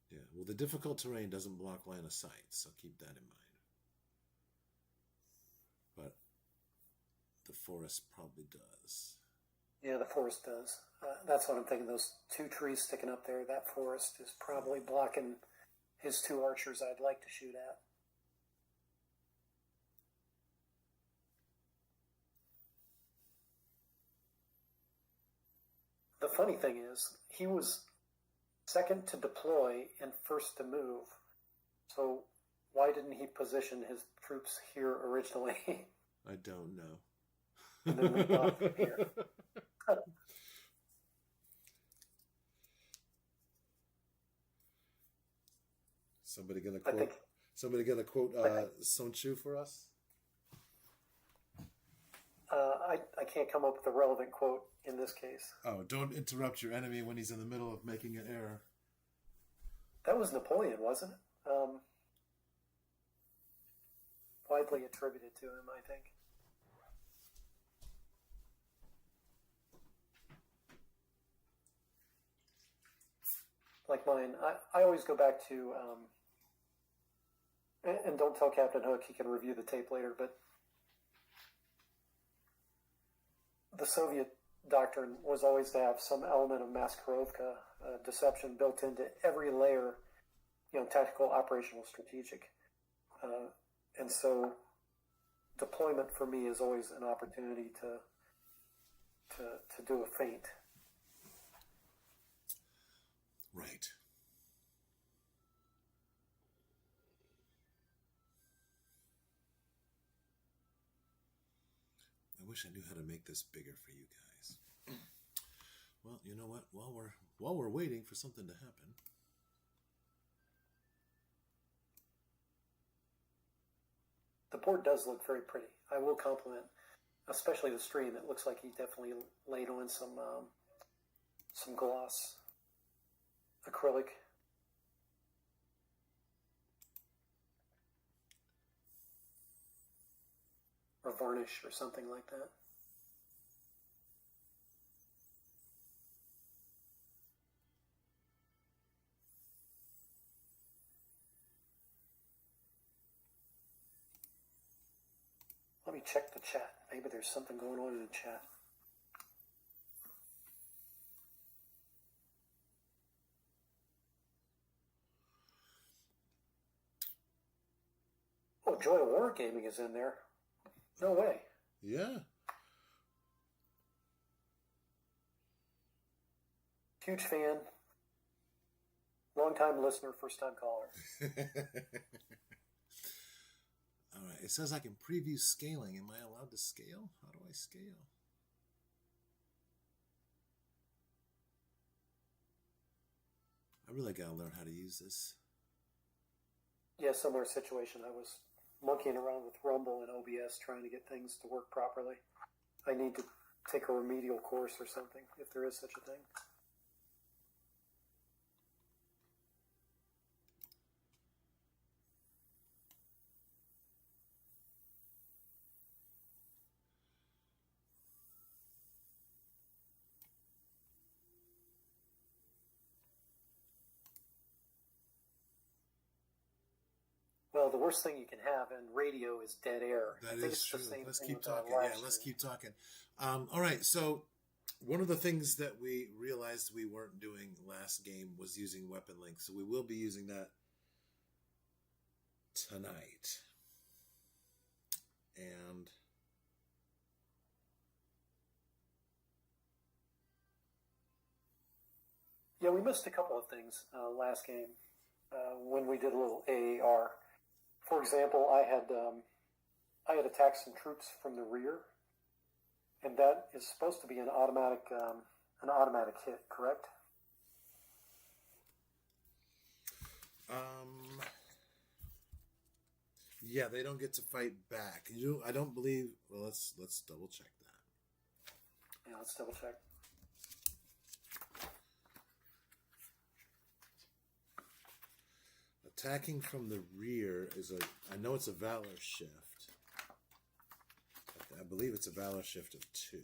Yeah, well, the difficult terrain doesn't block line of sight, so keep that in mind. But the forest probably does. Yeah, the forest does. That's what I'm thinking. Those two trees sticking up there, that forest is probably blocking his two archers I'd like to shoot at. The funny thing is, he was second to deploy and first to move. So why didn't he position his troops here originally? I don't know. And then we bought from here. Somebody gonna I quote? think, Somebody gonna quote Sun Tzu for us? I can't come up with a relevant quote in this case. Oh, don't interrupt your enemy when he's in the middle of making an error. That was Napoleon, wasn't it? Widely attributed to him, I think. Like mine, I always go back to, and don't tell Captain Hook, he can review the tape later, but the Soviet doctrine was always to have some element of Maskirovka, deception built into every layer, tactical, operational, strategic. And so deployment for me is always an opportunity to do a feint. Right. I wish I knew how to make this bigger for you guys. Well, you know what? While we're waiting for something to happen. The board does look very pretty. I will compliment, especially the stream. It looks like he definitely laid on some gloss, acrylic. Or varnish or something like that. Let me check the chat. Maybe there's something going on in the chat. Oh, Joy of Wargaming is in there. No way. Yeah. Huge fan. Long-time listener, first-time caller. All right. It says I can preview scaling. Am I allowed to scale? How do I scale? I really got to learn how to use this. Yeah, similar situation. I was monkeying around with Rumble and OBS trying to get things to work properly. I need to take a remedial course or something, if there is such a thing. Well, the worst thing you can have in radio is dead air. That I think is it's true. the same Let's thing keep with talking. live Yeah, let's stream. keep talking. All right. So one of the things that we realized we weren't doing last game was using weapon link. So we will be using that tonight. And Yeah, we missed a couple of things last game when we did a little AAR. For example, I had attacked some troops from the rear, and that is supposed to be an automatic hit, correct? Yeah, they don't get to fight back. I don't believe. Well, let's double check that. Yeah, let's double check. Attacking from the rear is I know it's a valor shift. I believe it's a valor shift of 2.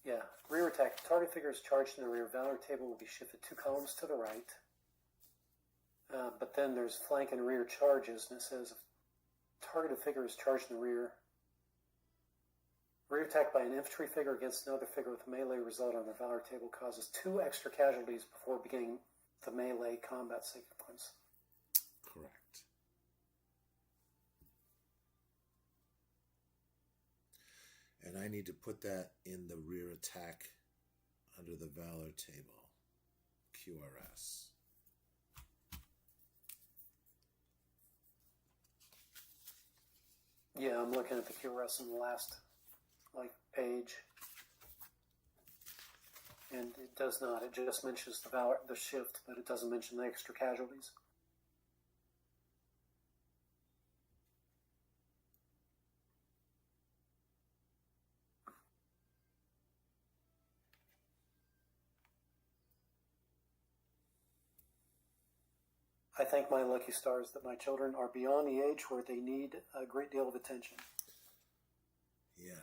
Yeah, rear attack. Target figure is charged in the rear. Valor table will be shifted 2 columns to the right. But then there's flank and rear charges, and it says targeted figure is charged in the rear. Rear attack by an infantry figure against another figure with a melee result on the valor table causes 2 extra casualties before beginning the melee combat sequence. Correct. And I need to put that in the rear attack under the valor table. QRS. Yeah, I'm looking at the QRS in the last page. And it does not. It just mentions the shift, but it doesn't mention the extra casualties. I thank my lucky stars that my children are beyond the age where they need a great deal of attention. Yeah.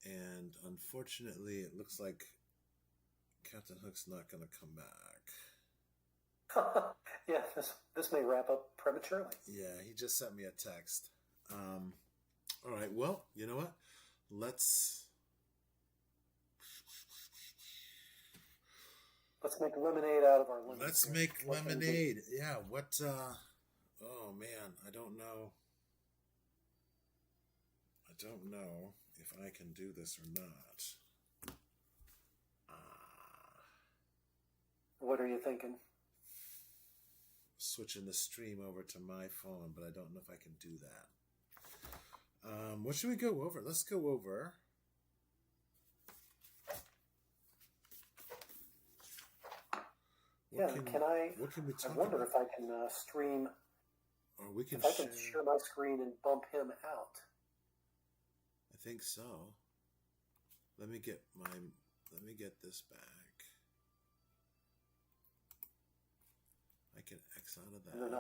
And unfortunately, it looks like Captain Hook's not going to come back. Yeah, this may wrap up prematurely. Yeah, he just sent me a text. All right, well, you know what? Let's make lemonade out of our lemons. Let's here. make What can we do? lemonade. Yeah, what oh man, I don't know if I can do this or not. What are you thinking? Switching the stream over to my phone, but I don't know if I can do that. What should we go over? Let's go over. What can we talk I wonder about? if I can stream. Or we can If I can share my screen and bump him out. I think so. Let me get this back. I can X out of that. And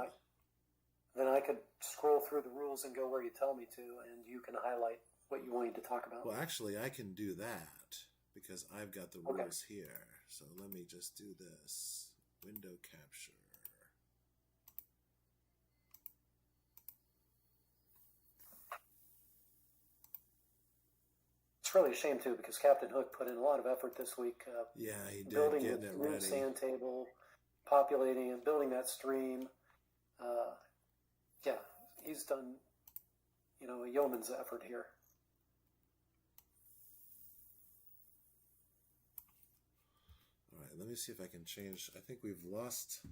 then I could scroll through the rules and go where you tell me to, and you can highlight what you wanted to talk about. Well, actually, I can do that because I've got the rules here. So let me just do this. Window capture. It's really a shame too because Captain Hook put in a lot of effort this week. Yeah, he did. Building Getting the it new ready. sand table, populating and building that stream. Yeah, he's done, a yeoman's effort here. All right, let me see if I can change. I think we have lost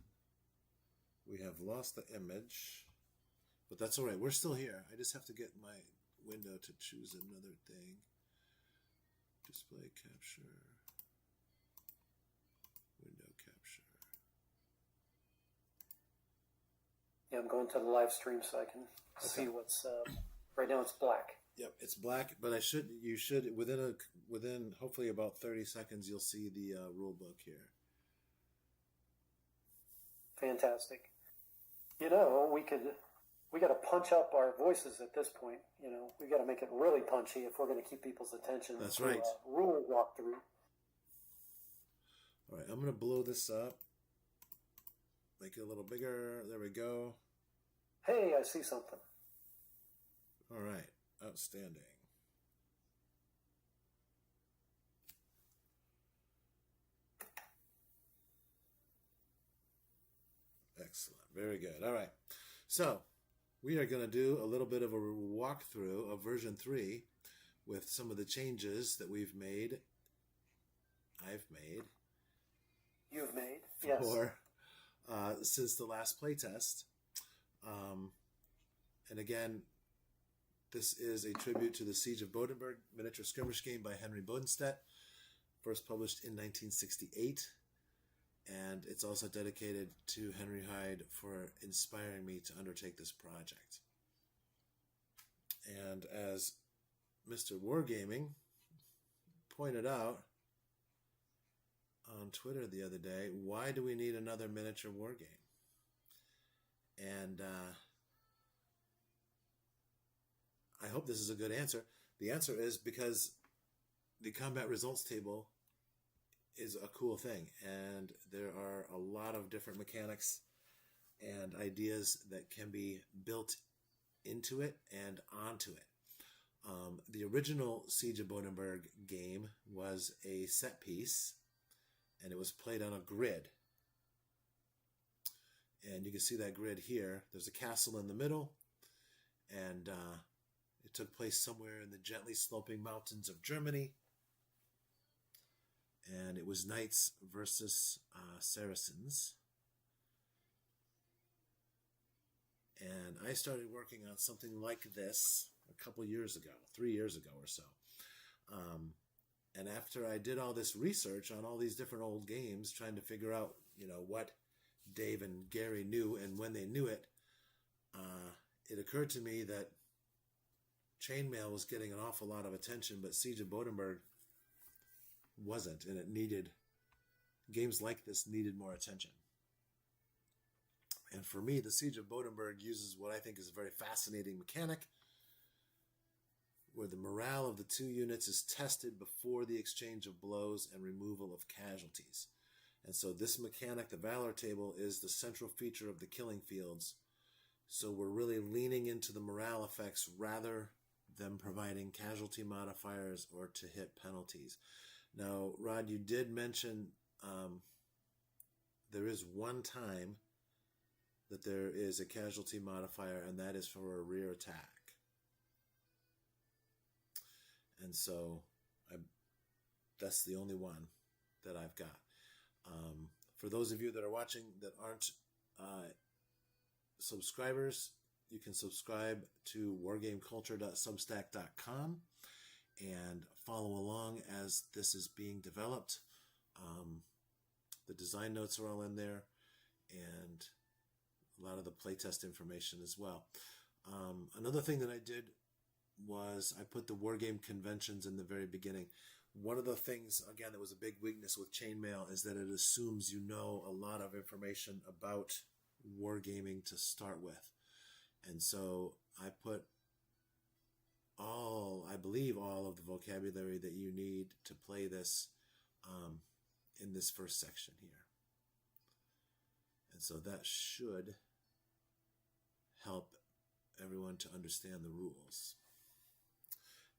the image, but that's all right. We're still here. I just have to get my window to choose another thing. Display capture. Window capture. Yeah, I'm going to the live stream so I can see what's. Right now it's black. Yep, it's black, but you should within hopefully about 30 seconds you'll see the rule book here. Fantastic. We got to punch up our voices at this point. We got to make it really punchy if we're going to keep people's attention. That's to right. A rule walkthrough. All right, I'm going to blow this up. Make it a little bigger. There we go. Hey, I see something. All right, outstanding. Excellent. Very good. All right. So, we are going to do a little bit of a walkthrough of version 3 with some of the changes that I've made You've made, yes. for since the last playtest. And again, this is a tribute to the Siege of Bodenberg miniature skirmish game by Henry Bodenstedt, first published in 1968. And it's also dedicated to Henry Hyde for inspiring me to undertake this project. And as Mr. Wargaming pointed out on Twitter the other day, why do we need another miniature war game? And I hope this is a good answer. The answer is because the combat results table is a cool thing, and there are a lot of different mechanics and ideas that can be built into it and onto it. The original Siege of Bodenberg game was a set piece, and it was played on a grid. And you can see that grid here. There's a castle in the middle, and it took place somewhere in the gently sloping mountains of Germany. And it was knights versus Saracens. And I started working on something like this a couple years ago, 3 years ago or so. And after I did all this research on all these different old games, trying to figure out, what Dave and Gary knew and when they knew it, it occurred to me that Chainmail was getting an awful lot of attention, but Siege of Bodenberg wasn't, and games like this needed more attention. And for me, the Siege of Bodenberg uses what I think is a very fascinating mechanic, where the morale of the two units is tested before the exchange of blows and removal of casualties. And so this mechanic, the Valor table, is the central feature of the Killing Fields. So we're really leaning into the morale effects rather than providing casualty modifiers or to hit penalties. Now, Rod, you did mention there is one time that there is a casualty modifier, and that is for a rear attack. And so that's the only one that I've got. For those of you that are watching that aren't subscribers, you can subscribe to wargameculture.substack.com and follow along as this is being developed. The design notes are all in there, and a lot of the playtest information as well. Another thing that I did was I put the wargame conventions in the very beginning. One of the things, again, that was a big weakness with Chainmail is that it assumes you know a lot of information about wargaming to start with. And so I put I believe all of the vocabulary that you need to play this in this first section here. And so that should help everyone to understand the rules.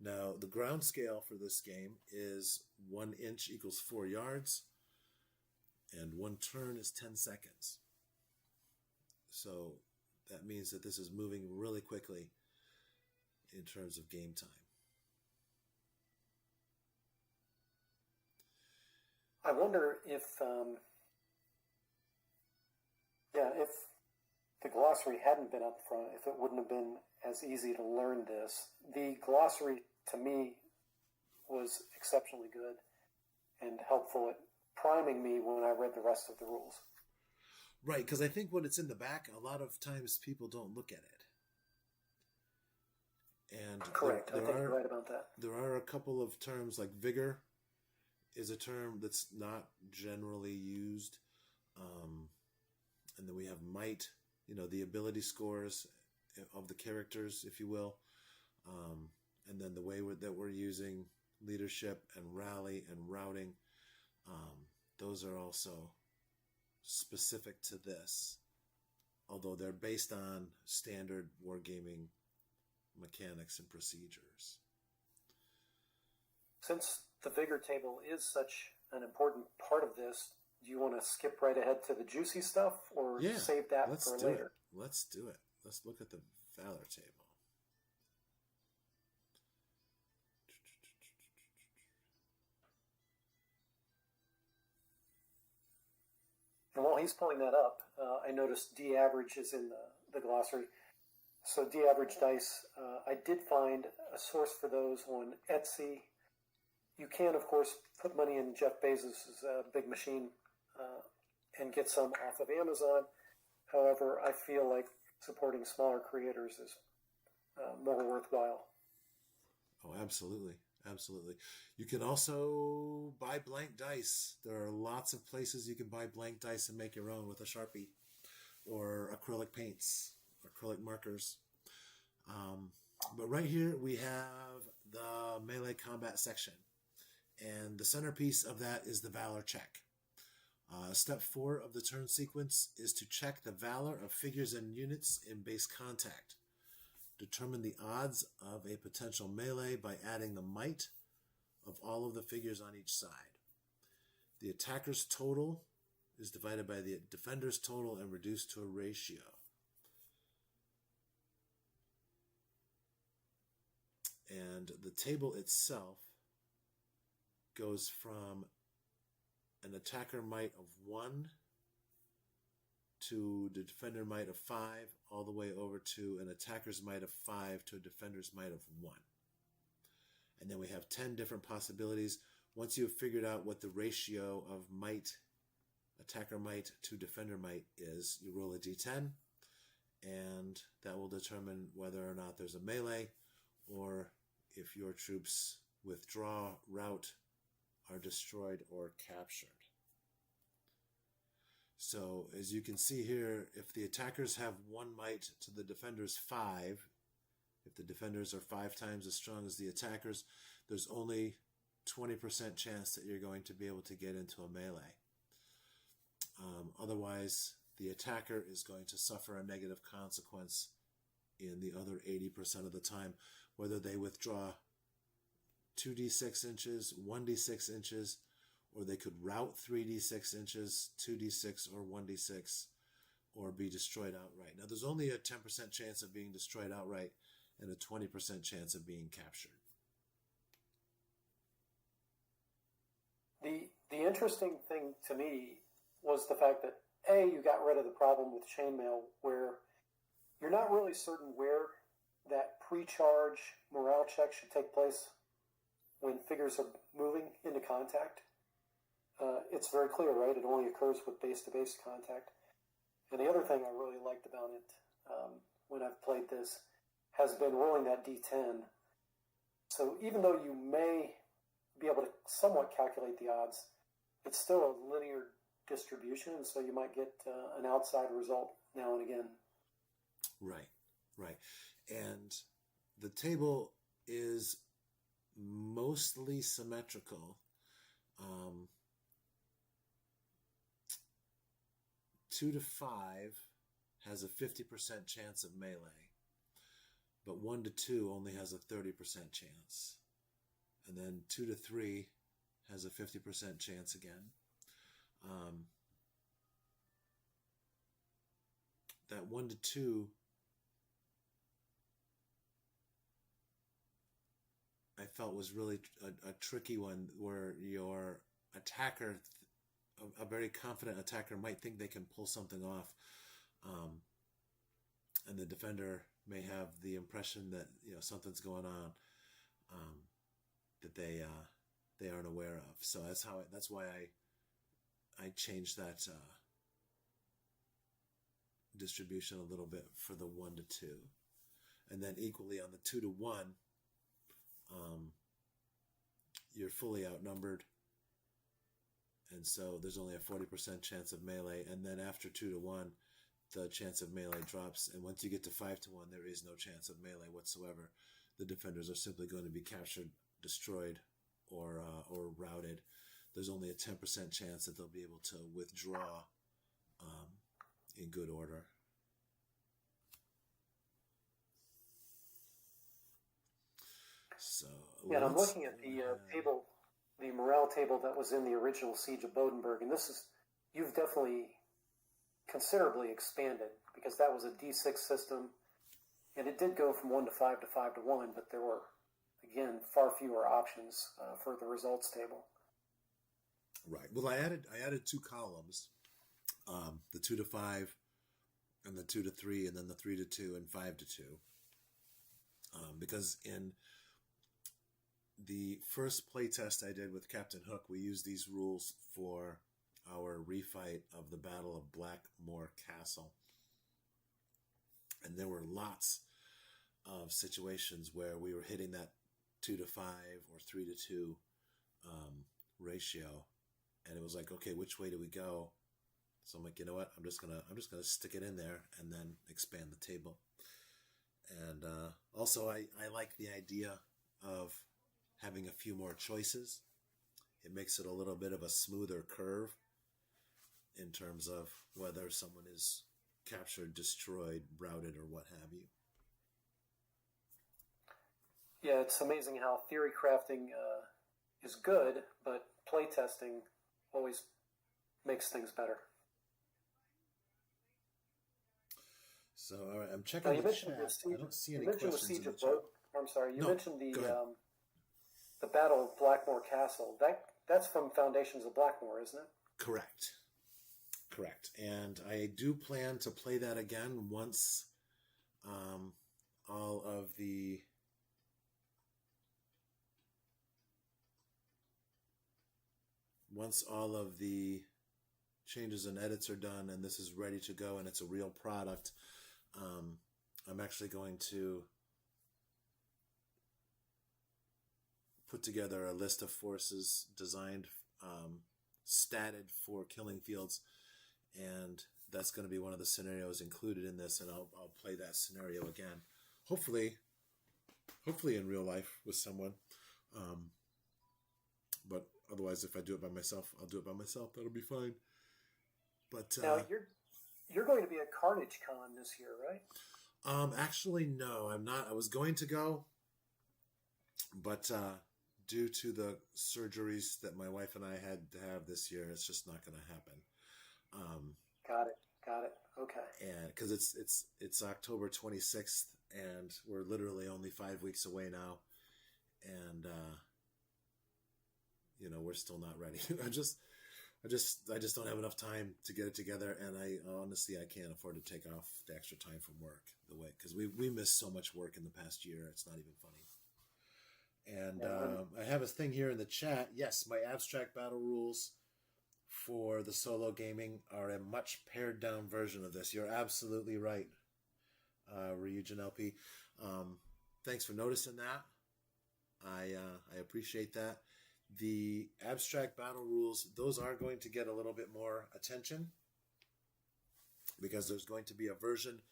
Now, the ground scale for this game is 1 inch equals 4 yards, and 1 turn is 10 seconds. So that means that this is moving really quickly in terms of game time. I wonder if the glossary hadn't been up front, if it wouldn't have been as easy to learn this. The glossary, to me, was exceptionally good and helpful at priming me when I read the rest of the rules. Right, because I think when it's in the back, a lot of times people don't look at it. And correct, I think you're right about that. There are a couple of terms, like vigor is a term that's not generally used. And then we have might, the ability scores of the characters, if you will. And then the way that we're using leadership and rally and routing, those are also specific to this, although they're based on standard wargaming mechanics and procedures. Since the vigor table is such an important part of this, do you want to skip right ahead to the juicy stuff, or save that for later? Let's do it. Let's look at the Valor table. And while he's pulling that up, I noticed D-average is in the glossary. So D-average dice, I did find a source for those on Etsy. You can, of course, put money in Jeff Bezos' big machine and get some off of Amazon. However, I feel like supporting smaller creators is more worthwhile. Oh, absolutely. Absolutely. You can also buy blank dice. There are lots of places you can buy blank dice and make your own with a Sharpie or acrylic paints, acrylic markers. But right here we have the melee combat section. And the centerpiece of that is the Valor check. Step 4 of the turn sequence is to check the Valor of figures and units in base contact. Determine the odds of a potential melee by adding the might of all of the figures on each side. The attacker's total is divided by the defender's total and reduced to a ratio. And the table itself goes from an attacker might of 1 to the defender might of 5, all the way over to an attacker's might of 5 to a defender's might of 1. And then we have 10 different possibilities. Once you've figured out what the ratio of might, attacker might to defender might is, you roll a d10, and that will determine whether or not there's a melee, or if your troops withdraw, rout, are destroyed, or captured. So, as you can see here, if the attackers have 1 might to the defenders 5, if the defenders are 5 times as strong as the attackers, there's only 20% chance that you're going to be able to get into a melee. Otherwise, the attacker is going to suffer a negative consequence in the other 80% of the time, whether they withdraw 2d6 inches, 1d6 inches, or they could rout 3d6 inches, 2d6, or 1d6, or be destroyed outright. Now, there's only a 10% chance of being destroyed outright and a 20% chance of being captured. The interesting thing to me was the fact that, A, you got rid of the problem with chainmail, where you're not really certain where that pre-charge morale check should take place when figures are moving into contact. It's very clear, right? It only occurs with base-to-base contact. And the other thing I really liked about it when I've played this has been rolling that d10. So even though you may be able to somewhat calculate the odds, it's still a linear distribution, and so you might get an outside result now and again. Right, right. And the table is mostly symmetrical. 2 to 5 has a 50% chance of melee, but 1 to 2 only has a 30% chance. And then 2 to 3 has a 50% chance again. That 1 to 2, I felt was really a tricky one, where your attacker, a very confident attacker, might think they can pull something off, and the defender may have the impression that something's going on that they aren't aware of. So that's why I changed that distribution a little bit for the 1 to 2, and then equally on the 2 to 1. You're fully outnumbered, and so there's only a 40% chance of melee, and then after 2 to 1, the chance of melee drops, and once you get to 5 to 1, there is no chance of melee whatsoever. The defenders are simply going to be captured, destroyed, or routed. There's only a 10% chance that they'll be able to withdraw in good order. So, yeah, and I'm looking at the table, the morale table that was in the original Siege of Bodenberg, and you've definitely considerably expanded, because that was a D6 system, And it did go from 1 to 5 to 5 to 1, but there were, again, far fewer options for the results table. Right. Well, I added 2 columns, the 2 to 5 and the 2 to 3, and then the 3 to 2 and 5 to 2. Because in the first playtest I did with Captain Hook, we used these rules for our refight of the Battle of Blackmore Castle. And there were lots of situations where we were hitting that 2 to 5 or 3 to 2 ratio. And it was like, okay, which way do we go? So I'm like, you know what? I'm just gonna stick it in there and then expand the table. And also, I like the idea of having a few more choices. It makes it a little bit of a smoother curve in terms of whether someone is captured, destroyed, routed, or what have you. Yeah, it's amazing how theory crafting is good, but playtesting always makes things better. So, all right, I'm checking the chat. I don't see any questions in the chat. I'm sorry, you No, mentioned go ahead. the Battle of Blackmore Castle. That's from Foundations of Blackmore, isn't it? Correct. And I do plan to play that again once all of the changes and edits are done and this is ready to go and it's a real product. I'm actually going to put together a list of forces designed, statted for Killing Fields, and that's going to be one of the scenarios included in this, and I'll play that scenario again, hopefully in real life with someone. But otherwise, if I do it by myself, I'll do it by myself. That'll be fine. But now you're going to be at Carnage Con this year, right? Actually, no, I'm not. I was going to go, but due to the surgeries that my wife and I had to have this year, it's just not going to happen. Got it. Okay. And because it's October 26th, and we're literally only 5 weeks away now, and we're still not ready. I just don't have enough time to get it together, and I honestly can't afford to take off the extra time from work because we missed so much work in the past year. It's not even funny. And I have a thing here in the chat. Yes, my abstract battle rules for the solo gaming are a much pared down version of this. You're absolutely right, Ryujin LP. Thanks for noticing that. I appreciate that. The abstract battle rules, those are going to get a little bit more attention because there's going to be a version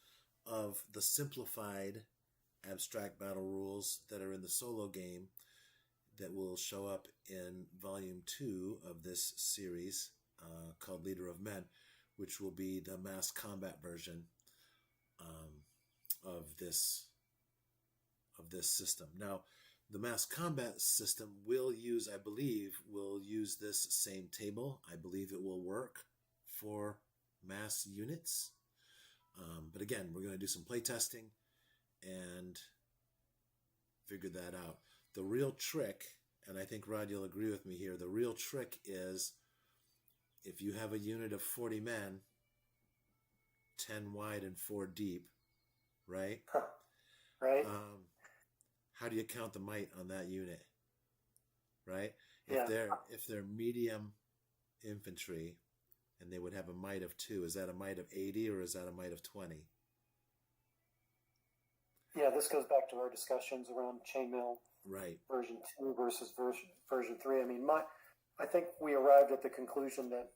of the simplified abstract battle rules that are in the solo game that will show up in volume 2 of this series called Leader of Men, which will be the mass combat version of this system. Now, the mass combat system will use this same table. I believe it will work for mass units. But again, we're going to do some play testing and figure that out. The real trick, and I think Rod, you'll agree with me here, the real trick is if you have a unit of 40 men, 10 wide and 4 deep, right? Right. How do you count the might on that unit, right? Yeah. If they're medium infantry and they would have a might of 2, is that a might of 80 or is that a might of 20? Yeah, this goes back to our discussions around chainmail Right. version 2 versus version 3. I mean, I think we arrived at the conclusion that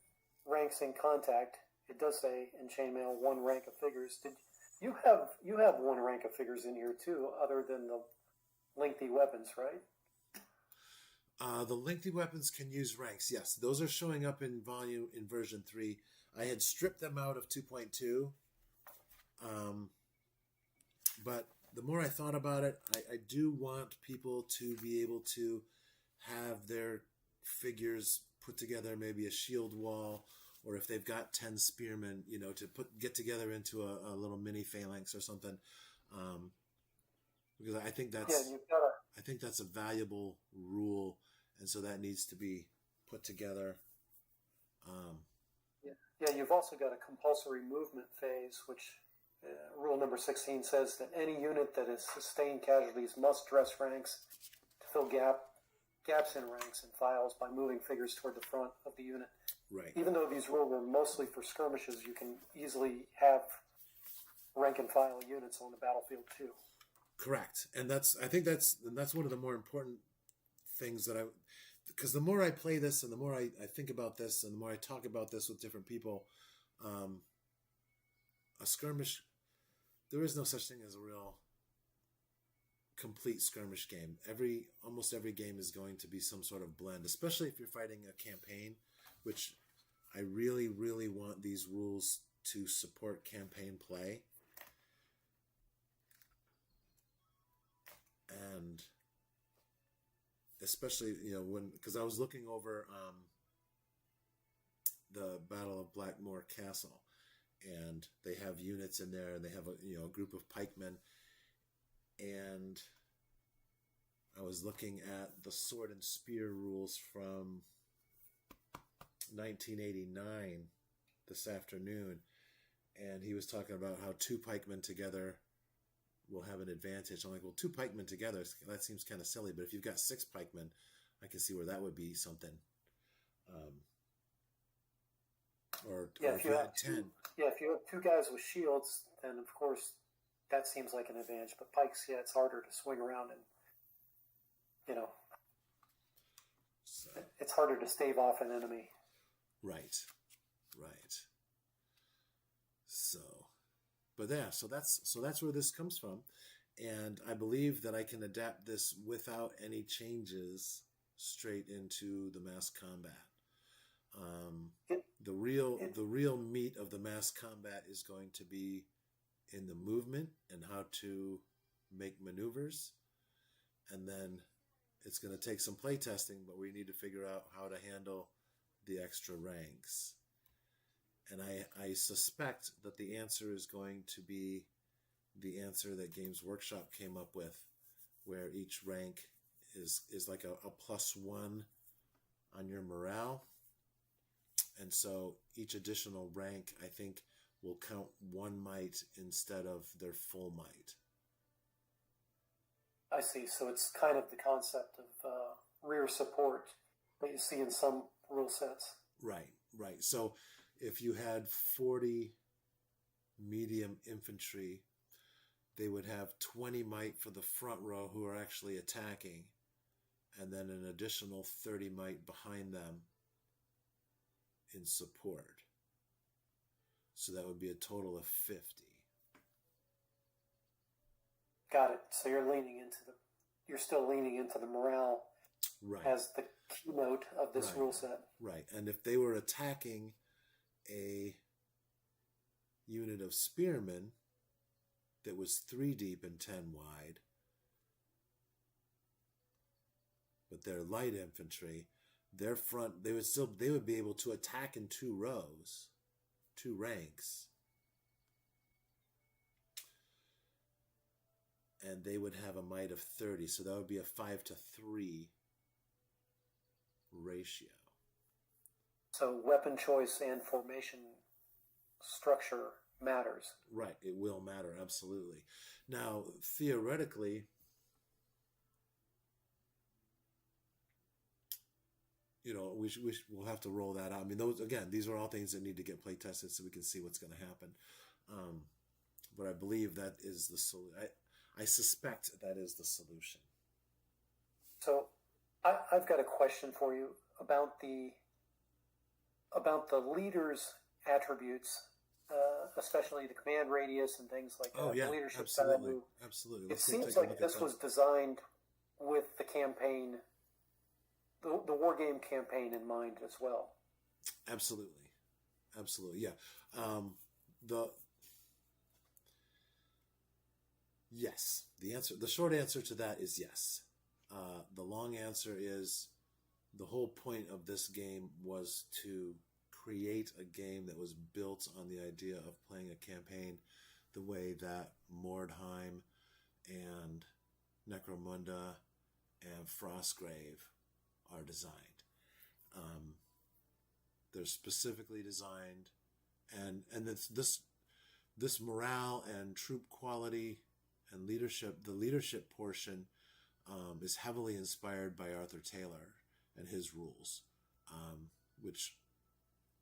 ranks in contact, it does say in chainmail 1 rank of figures. Did you have 1 rank of figures in here too, other than the lengthy weapons, right? The lengthy weapons can use ranks. Yes, those are showing up in version 3. I had stripped them out of 2.2. But the more I thought about it, I do want people to be able to have their figures put together, maybe a shield wall, or if they've got 10 spearmen, to get together into a little mini phalanx or something. because I think Yeah, that's you've got to. I think that's a valuable rule, and so that needs to be put together. Yeah, you've also got a compulsory movement phase, which rule number 16 says that any unit that has sustained casualties must dress ranks to fill gaps in ranks and files by moving figures toward the front of the unit. Right. Even though these rules are mostly for skirmishes, you can easily have rank and file units on the battlefield too. Correct, and I think that's one of the more important things because the more I play this and the more I think about this and the more I talk about this with different people, a skirmish, there is no such thing as a real complete skirmish game. Almost every game is going to be some sort of blend, especially if you're fighting a campaign, which I really, really want these rules to support campaign play. And especially, because I was looking over the Battle of Blackmoor Castle, and they have units in there, and they have a group of pikemen, and I was looking at the sword and spear rules from 1989 this afternoon, and he was talking about how 2 pikemen together will have an advantage. I'm like, well, 2 pikemen together, that seems kind of silly, but if you've got 6 pikemen, I can see where that would be something. Or if you had 10. If you have 2 guys with shields, then of course that seems like an advantage. But pikes, it's harder to swing around and, So, it's harder to stave off an enemy. Right. So, but yeah, so that's where this comes from, and I believe that I can adapt this without any changes straight into the mass combat. The real meat of the mass combat is going to be in the movement and how to make maneuvers, and then it's going to take some playtesting, but we need to figure out how to handle the extra ranks. And I suspect that the answer is going to be the answer that Games Workshop came up with, where each rank is like a +1 on your morale. And so each additional rank, I think, will count 1 might instead of their full might. I see. So it's kind of the concept of rear support that you see in some rule sets. Right. So if you had 40 medium infantry, they would have 20 might for the front row who are actually attacking, and then an additional 30 might behind them in support. So that would be a total of 50. Got it. So you're still leaning into the morale, right, as the keynote of this rule set. Right. And if they were attacking a unit of spearmen that was 3 deep and 10 wide, but they're light infantry, their front, they would be able to attack in 2 rows, 2 ranks, and they would have a might of 30, so that would be a 5-to-3 ratio. So weapon choice and formation structure matters. Right, it will matter, absolutely. Now, theoretically, we'll have to roll that out. I mean, these are all things that need to get play tested so we can see what's going to happen. But I believe that is the solution. I suspect that is the solution. So I've got a question for you about the leader's attributes, especially the command radius and things like that. Oh yeah, leadership absolutely, value. absolutely. It seems like this was designed with the campaign, the war game campaign in mind as well. Absolutely, yeah. Yes. The short answer to that is yes. The long answer is the whole point of this game was to create a game that was built on the idea of playing a campaign the way that Mordheim and Necromunda, and Frostgrave are designed. They're specifically designed, and this morale and troop quality and leadership, the leadership portion, is heavily inspired by Arthur Taylor and his rules, which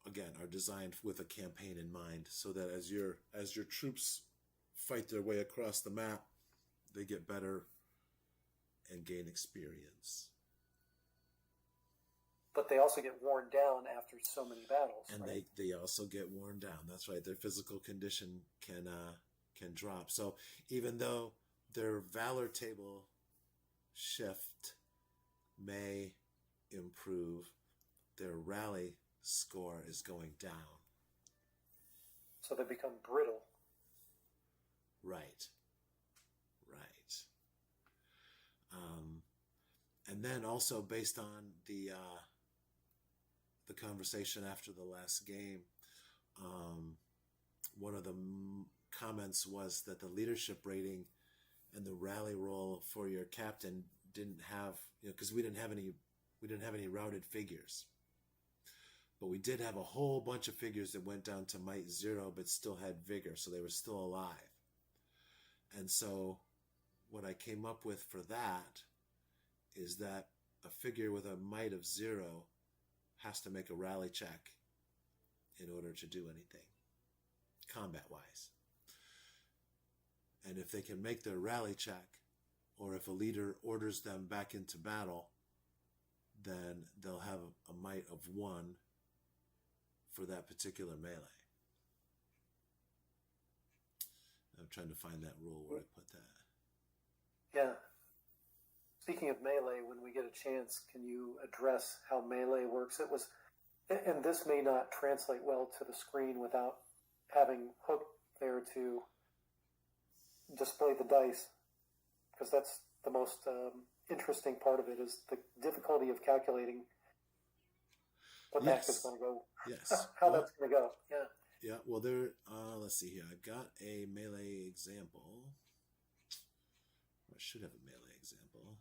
again are designed with a campaign in mind, so that as your troops fight their way across the map, they get better and gain experience. But they also get worn down after so many battles. And right? they also get worn down. That's right. Their physical condition can drop. So even though their valor table shift may improve, their rally score is going down. So they become brittle. Right. And then also based on the conversation after the last game, one of the comments was that the leadership rating and the rally roll for your captain didn't have, because we didn't have any routed figures, but we did have a whole bunch of figures that went down to might 0 but still had vigor, so they were still alive. And so what I came up with for that is that a figure with a might of 0 has to make a rally check in order to do anything, combat-wise. And if they can make their rally check, or if a leader orders them back into battle, then they'll have a might of 1 for that particular melee. I'm trying to find that rule where I put that. Yeah. Speaking of melee, when we get a chance, can you address how melee works? It was, and this may not translate well to the screen without having Hook there to display the dice, because that's the most interesting part of it, is the difficulty of calculating what the heck is going to go, how that's going to go. Yeah, well, there, let's see here. I've got a melee example. I should have a melee example.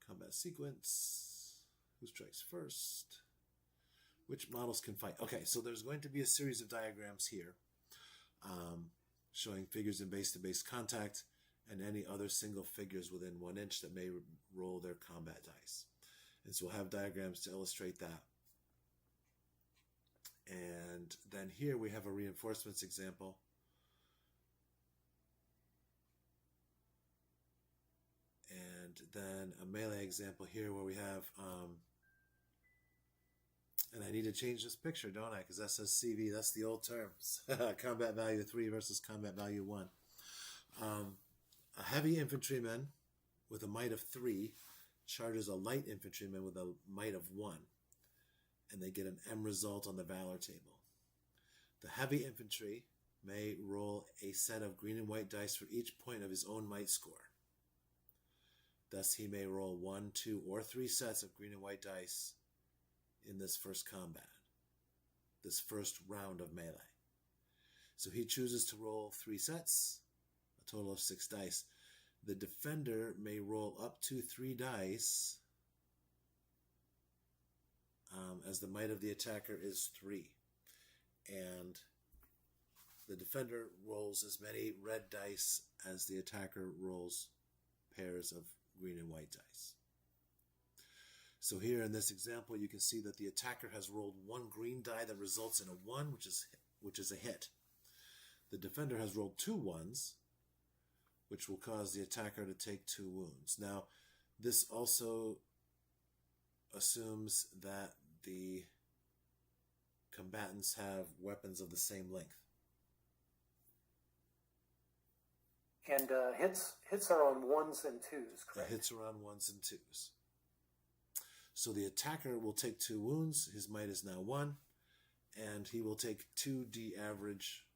Combat sequence. Who strikes first? Which models can fight? Okay, so there's going to be a series of diagrams here showing figures in base-to-base contact and any other single figures within 1 inch that may roll their combat dice. And so we'll have diagrams to illustrate that. And then here we have a reinforcements example. And then a melee example here where we have, and I need to change this picture, don't I? Because that says CV, that's the old terms. Combat value 3 versus combat value 1. A heavy infantryman with a might of 3 charges a light infantryman with a might of 1. And they get an M result on the valor table. The heavy infantry may roll a set of green and white dice for each point of his own might score. Thus, he may roll 1, 2, or 3 sets of green and white dice in this first combat, this first round of melee. So he chooses to roll 3 sets, a total of 6 dice. The defender may roll up to 3 dice, as the might of the attacker is 3. And the defender rolls as many red dice as the attacker rolls pairs of green and white dice. So here in this example, you can see that the attacker has rolled 1 green die that results in a 1, which is a hit. The defender has rolled 2 1s, which will cause the attacker to take 2 wounds. Now, this also assumes that the combatants have weapons of the same length. And hits are on 1s and 2s, correct? The hits are on 1s and 2s. So the attacker will take 2 wounds. His might is now 1. And he will take 2d average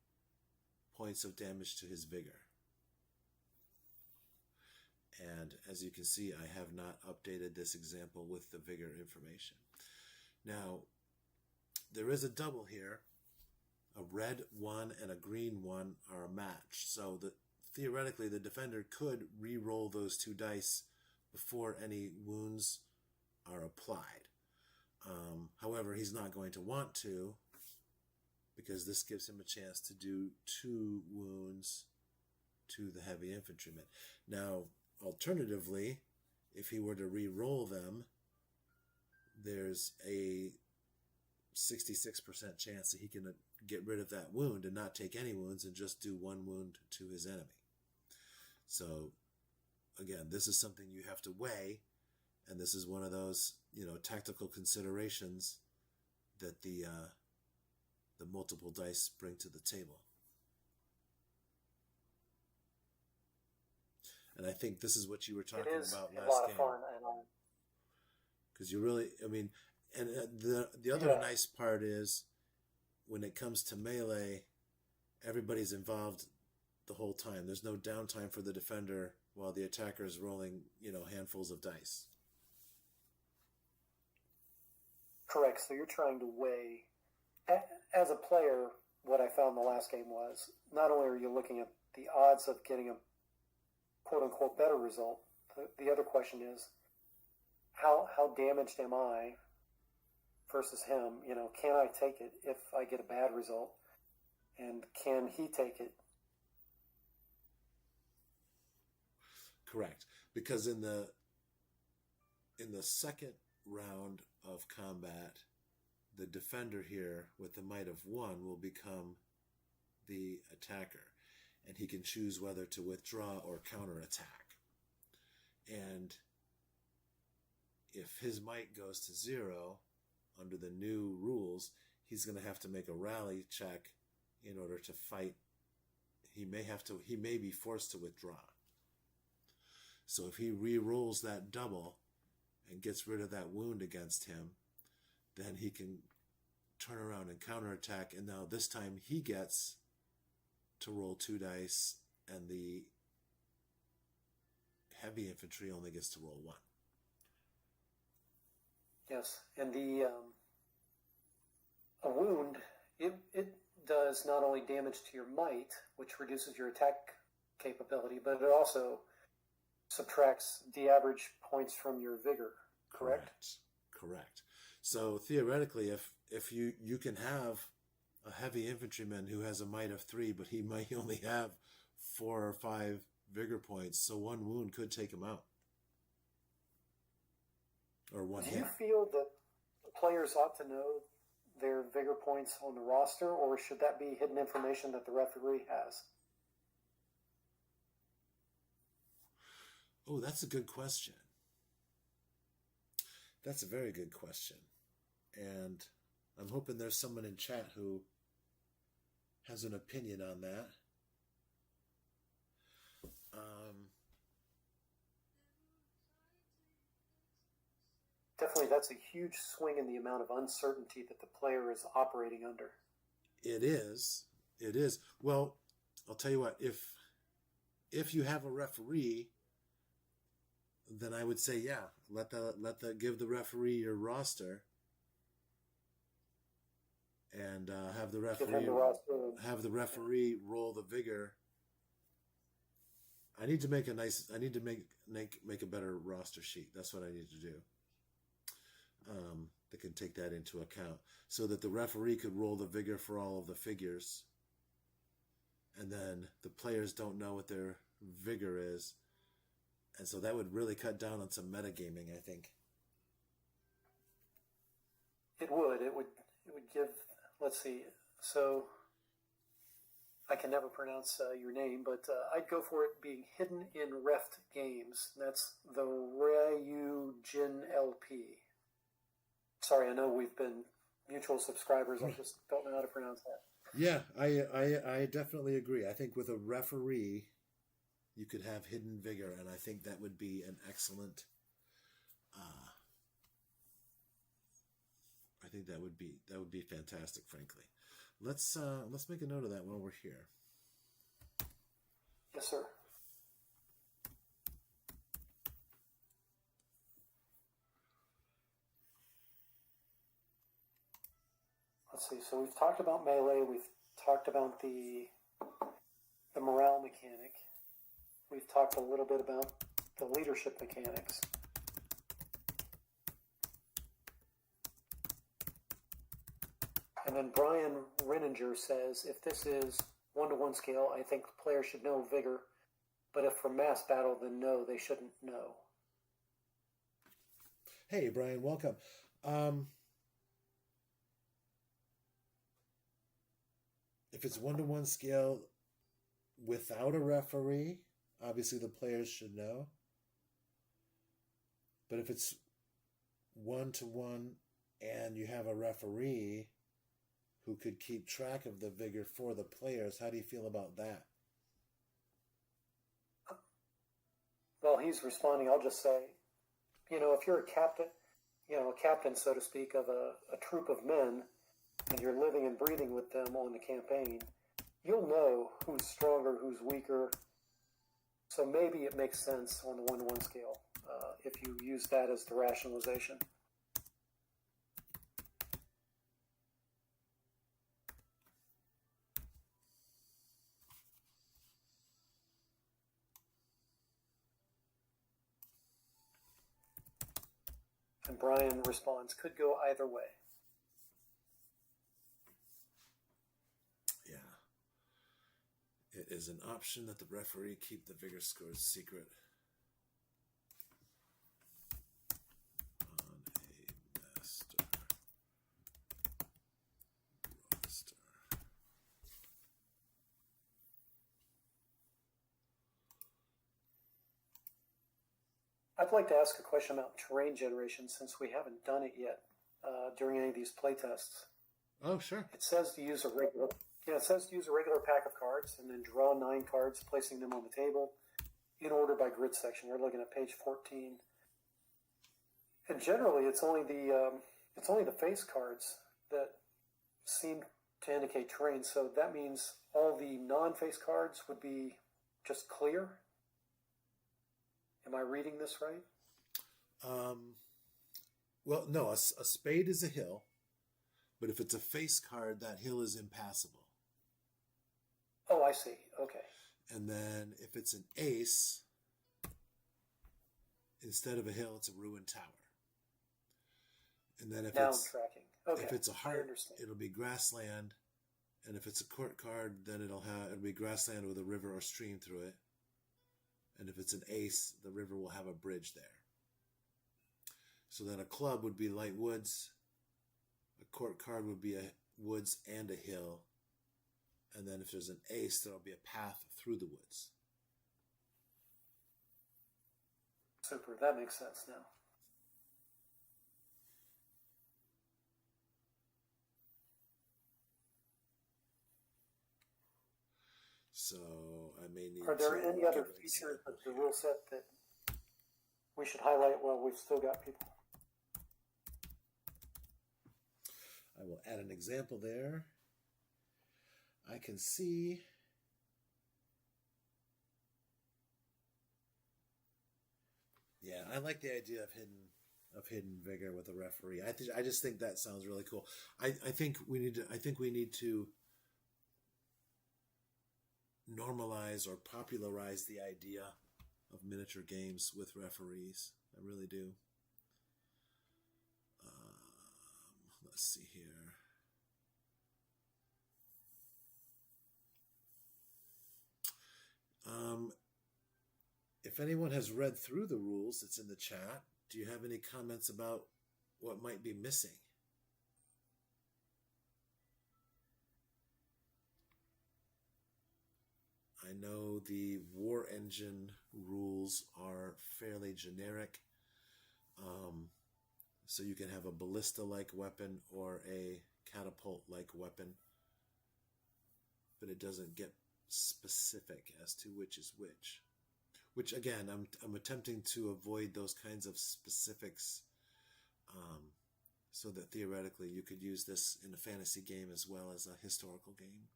points of damage to his vigor. And as you can see, I have not updated this example with the vigor information. Now, there is a double here. A red 1 and a green 1 are a match. So the theoretically, the defender could re-roll those 2 dice before any wounds are applied. However, he's not going to want to, because this gives him a chance to do 2 wounds to the heavy infantryman. Now, alternatively, if he were to re-roll them, there's a 66% chance that he can get rid of that wound and not take any wounds and just do 1 wound to his enemy. So, again, this is something you have to weigh, and this is one of those, tactical considerations that the multiple dice bring to the table. And I think this is what you were talking about last game. It is a lot of fun. Because you really, and the other nice part is, when it comes to melee, everybody's involved the whole time. There's no downtime for the defender while the attacker is rolling, handfuls of dice. Correct. So you're trying to weigh, as a player, what I found in the last game was, not only are you looking at the odds of getting a quote-unquote better result, the other question is, how damaged am I versus him? Can I take it if I get a bad result? And can he take it? Correct. Because in the second round of combat, the defender here with the might of 1 will become the attacker, and he can choose whether to withdraw or counterattack. And if his might goes to 0 under the new rules, he's going to have to make a rally check in order to fight. He may be forced to withdraw. So if he re-rolls that double and gets rid of that wound against him, then he can turn around and counterattack, and now this time he gets to roll 2 dice, and the heavy infantry only gets to roll 1. Yes, and a wound, it does not only damage to your might, which reduces your attack capability, but it also subtracts the average points from your vigor, correct? Correct. So theoretically, if you can have a heavy infantryman who has a might of 3, but he might only have 4 or 5 vigor points, so 1 wound could take him out. Or 1 hit. Do you feel that the players ought to know their vigor points on the roster, or should that be hidden information that the referee has? Oh, that's a good question. That's a very good question. And I'm hoping there's someone in chat who has an opinion on that. Definitely, that's a huge swing in the amount of uncertainty that the player is operating under. It is. Well, I'll tell you what, if you have a referee, then I would say, yeah, give the referee your roster, and have the referee roll the vigor. I need to make a better roster sheet. That's what I need to do. That can take that into account, so that the referee could roll the vigor for all of the figures, and then the players don't know what their vigor is, and so that would really cut down on some metagaming, I think. It would give, let's see, so I can never pronounce your name, but I'd go for it being hidden in Reft Games. That's the Ryujin LP. Sorry, I know we've been mutual subscribers. I just don't know how to pronounce that. Yeah, I definitely agree. I think with a referee, you could have hidden vigor, and I think that would be an excellent. I think that would be fantastic. Frankly, let's make a note of that while we're here. Yes, sir. Let's see. So we've talked about melee. We've talked about the morale mechanic. we've talked a little bit about the leadership mechanics. And then Brian Renninger says, if this is 1-to-1 scale, I think the player should know vigor, but if for mass battle, then no, they shouldn't know. Hey, Brian, welcome. If it's 1-to-1 scale without a referee, obviously the players should know. But if it's 1-to-1 and you have a referee who could keep track of the vigor for the players, how do you feel about that? Well, he's responding. I'll just say, if you're a captain, so to speak, of a troop of men, and you're living and breathing with them on the campaign, you'll know who's stronger, who's weaker. So maybe it makes sense on the 1-to-1 scale if you use that as the rationalization. And Brian responds, could go either way. Yeah. It is an option that the referee keep the vigor scores secret on a master roster. I'd like to ask a question about terrain generation since we haven't done it yet during any of these playtests. Oh, sure. It says to use a regular pack of cards and then draw 9 cards, placing them on the table in order by grid section. We're looking at page 14, and generally it's only the face cards that seem to indicate terrain. So that means all the non-face cards would be just clear. Am I reading this right? Well, no, a spade is a hill, but if it's a face card, that hill is impassable. Oh, I see. Okay. And then if it's an ace, instead of a hill, it's a ruined tower. And then Now I'm tracking. Okay. if it's a heart, it'll be grassland. And if it's a court card, then it'll be grassland with a river or stream through it. And if it's an ace, the river will have a bridge there. So then a club would be light woods. A court card would be a woods and a hill. And then if there's an ace, there'll be a path through the woods. Super. That makes sense now. So I may need. Are there any other features of the rule set that we should highlight while we've still got people? I will add an example there. I can see I like the idea of hidden vigor with a referee. I just think that sounds really cool. I think we need to normalize or popularize the idea of miniature games with referees. I really do. Let's see here. If anyone has read through the rules, it's in the chat. Do you have any comments about what might be missing? I know the war engine rules are fairly generic. So you can have a ballista-like weapon or a catapult-like weapon. But it doesn't get specific as to which is which. Which, again, I'm attempting to avoid those kinds of specifics so that theoretically you could use this in a fantasy game as well as a historical game.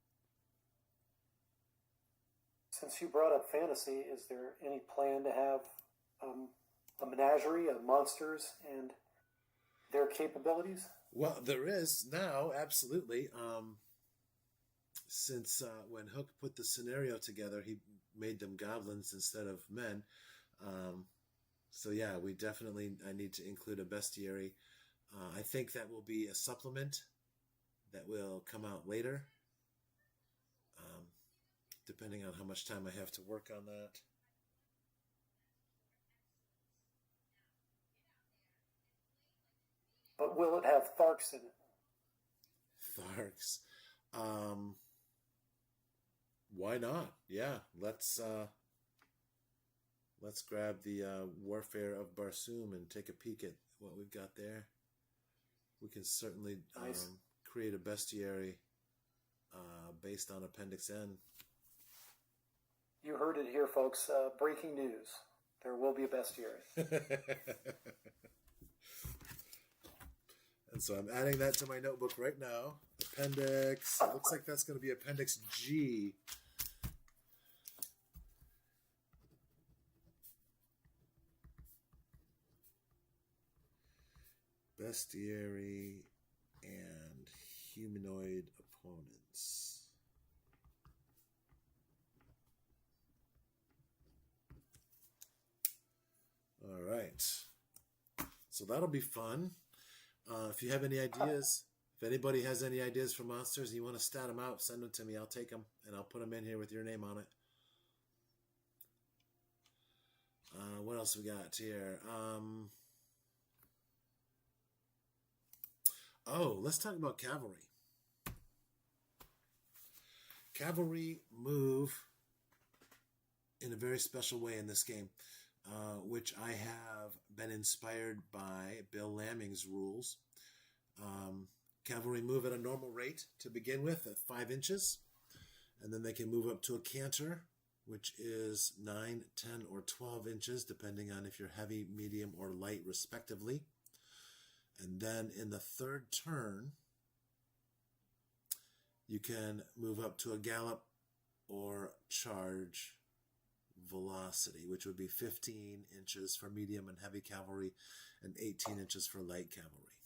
Since you brought up fantasy, is there any plan to have a menagerie of monsters and their capabilities? Well, there is now, absolutely. Since when Hook put the scenario together, he made them goblins instead of men. So yeah, I need to include a bestiary. I think that will be a supplement that will come out later, depending on how much time I have to work on that. But will it have Tharks in it? Tharks. Why not? Yeah, let's grab the Warfare of Barsoom and take a peek at what we've got there. We can certainly Nice. create a bestiary based on Appendix N. You heard it here, folks. Breaking news. There will be a bestiary. And so I'm adding that to my notebook right now. Appendix. It looks like that's going to be Appendix G. Bestiary and humanoid opponents. All right. So that'll be fun. If you have any ideas, if anybody has any ideas for monsters and you want to stat them out, send them to me. I'll take them and I'll put them in here with your name on it. What else we got here? Let's talk about cavalry. Cavalry move in a very special way in this game, which I have been inspired by Bill Lamming's rules. Cavalry move at a normal rate to begin with at 5 inches, and then they can move up to a canter, which is 9, 10, or 12 inches, depending on if you're heavy, medium, or light, respectively. And then in the third turn, you can move up to a gallop or charge velocity, which would be 15 inches for medium and heavy cavalry and 18 inches for light cavalry.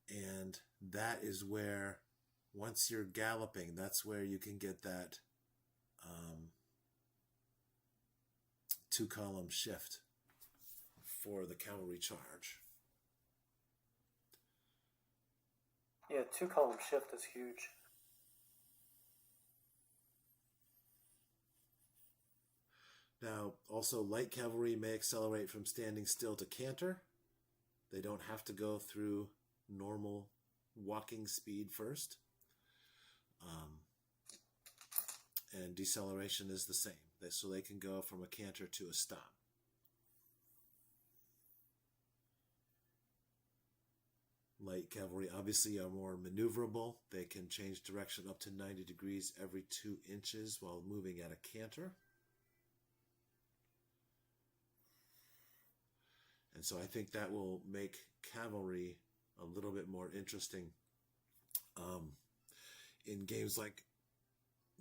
And that is where, once you're galloping, that's where you can get that 2-column shift for the cavalry charge. Yeah, 2-column shift is huge. Now, also, light cavalry may accelerate from standing still to canter. They don't have to go through normal walking speed first. And deceleration is the same. So they can go from a canter to a stop. Light cavalry obviously are more maneuverable. They can change direction up to 90 degrees every 2 inches while moving at a canter. And so I think that will make cavalry a little bit more interesting. In games like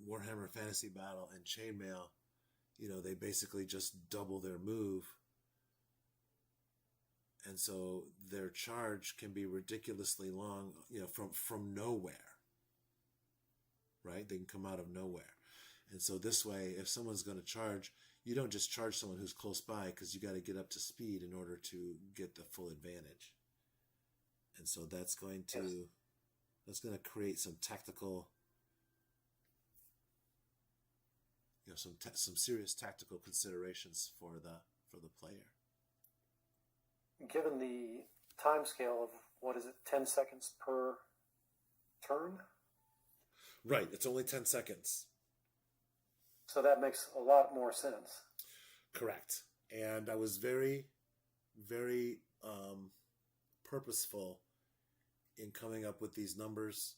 Warhammer Fantasy Battle and Chainmail, they basically just double their move. And so their charge can be ridiculously long, from nowhere. Right? They can come out of nowhere. And so this way, if someone's going to charge, you don't just charge someone who's close by, because you got to get up to speed in order to get the full advantage. And so that's going to create some tactical, some serious tactical considerations for the player. Given the time scale of, 10 seconds per turn? Right, it's only 10 seconds. So that makes a lot more sense. Correct. And I was very, very purposeful in coming up with these numbers.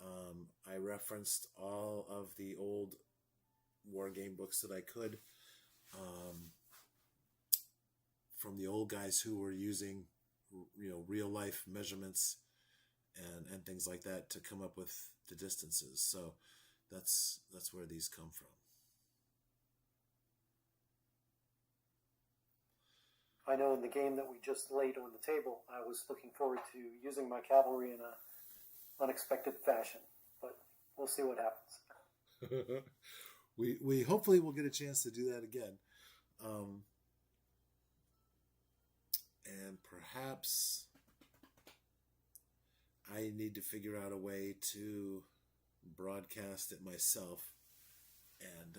I referenced all of the old wargame books that I could, from the old guys who were using, real life measurements and things like that to come up with the distances. So that's where these come from. I know in the game that we just laid on the table, I was looking forward to using my cavalry in an unexpected fashion, but we'll see what happens. we hopefully will get a chance to do that again. And perhaps I need to figure out a way to broadcast it myself and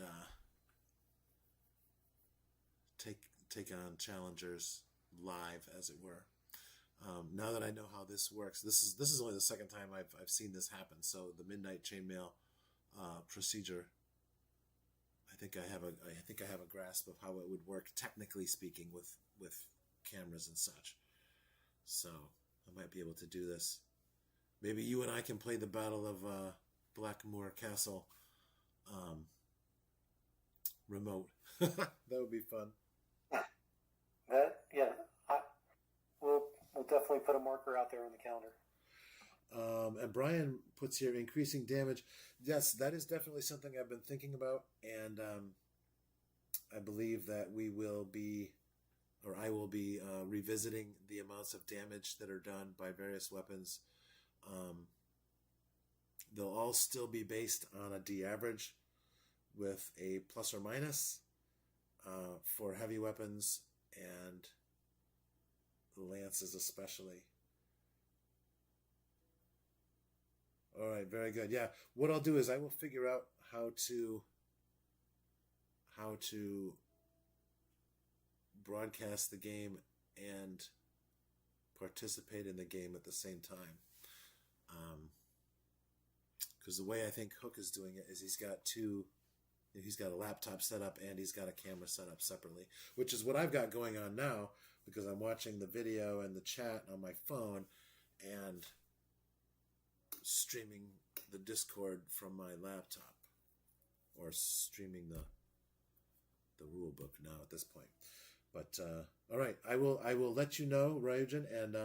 take on challengers live, as it were. Now that I know how this works, this is only the second time I've seen this happen. So the midnight chainmail procedure, I think I have a grasp of how it would work, technically speaking, with cameras and such. So I might be able to do this. Maybe you and I can play the Battle of Blackmoor Castle remote. That would be fun. We'll definitely put a marker out there on the calendar. And Brian puts here increasing damage. Yes, that is definitely something I've been thinking about, and I believe that I will be revisiting the amounts of damage that are done by various weapons. They'll all still be based on a D average with a plus or minus for heavy weapons and lances especially. All right, very good. Yeah, what I'll do is I will figure out how to broadcast the game and participate in the game at the same time. Because the way I think Hook is doing it is he's got a laptop set up and he's got a camera set up separately, which is what I've got going on now, because I'm watching the video and the chat on my phone and streaming the Discord from my laptop, or streaming the rule book now at this point. But all right, I will let you know, Ryujin, and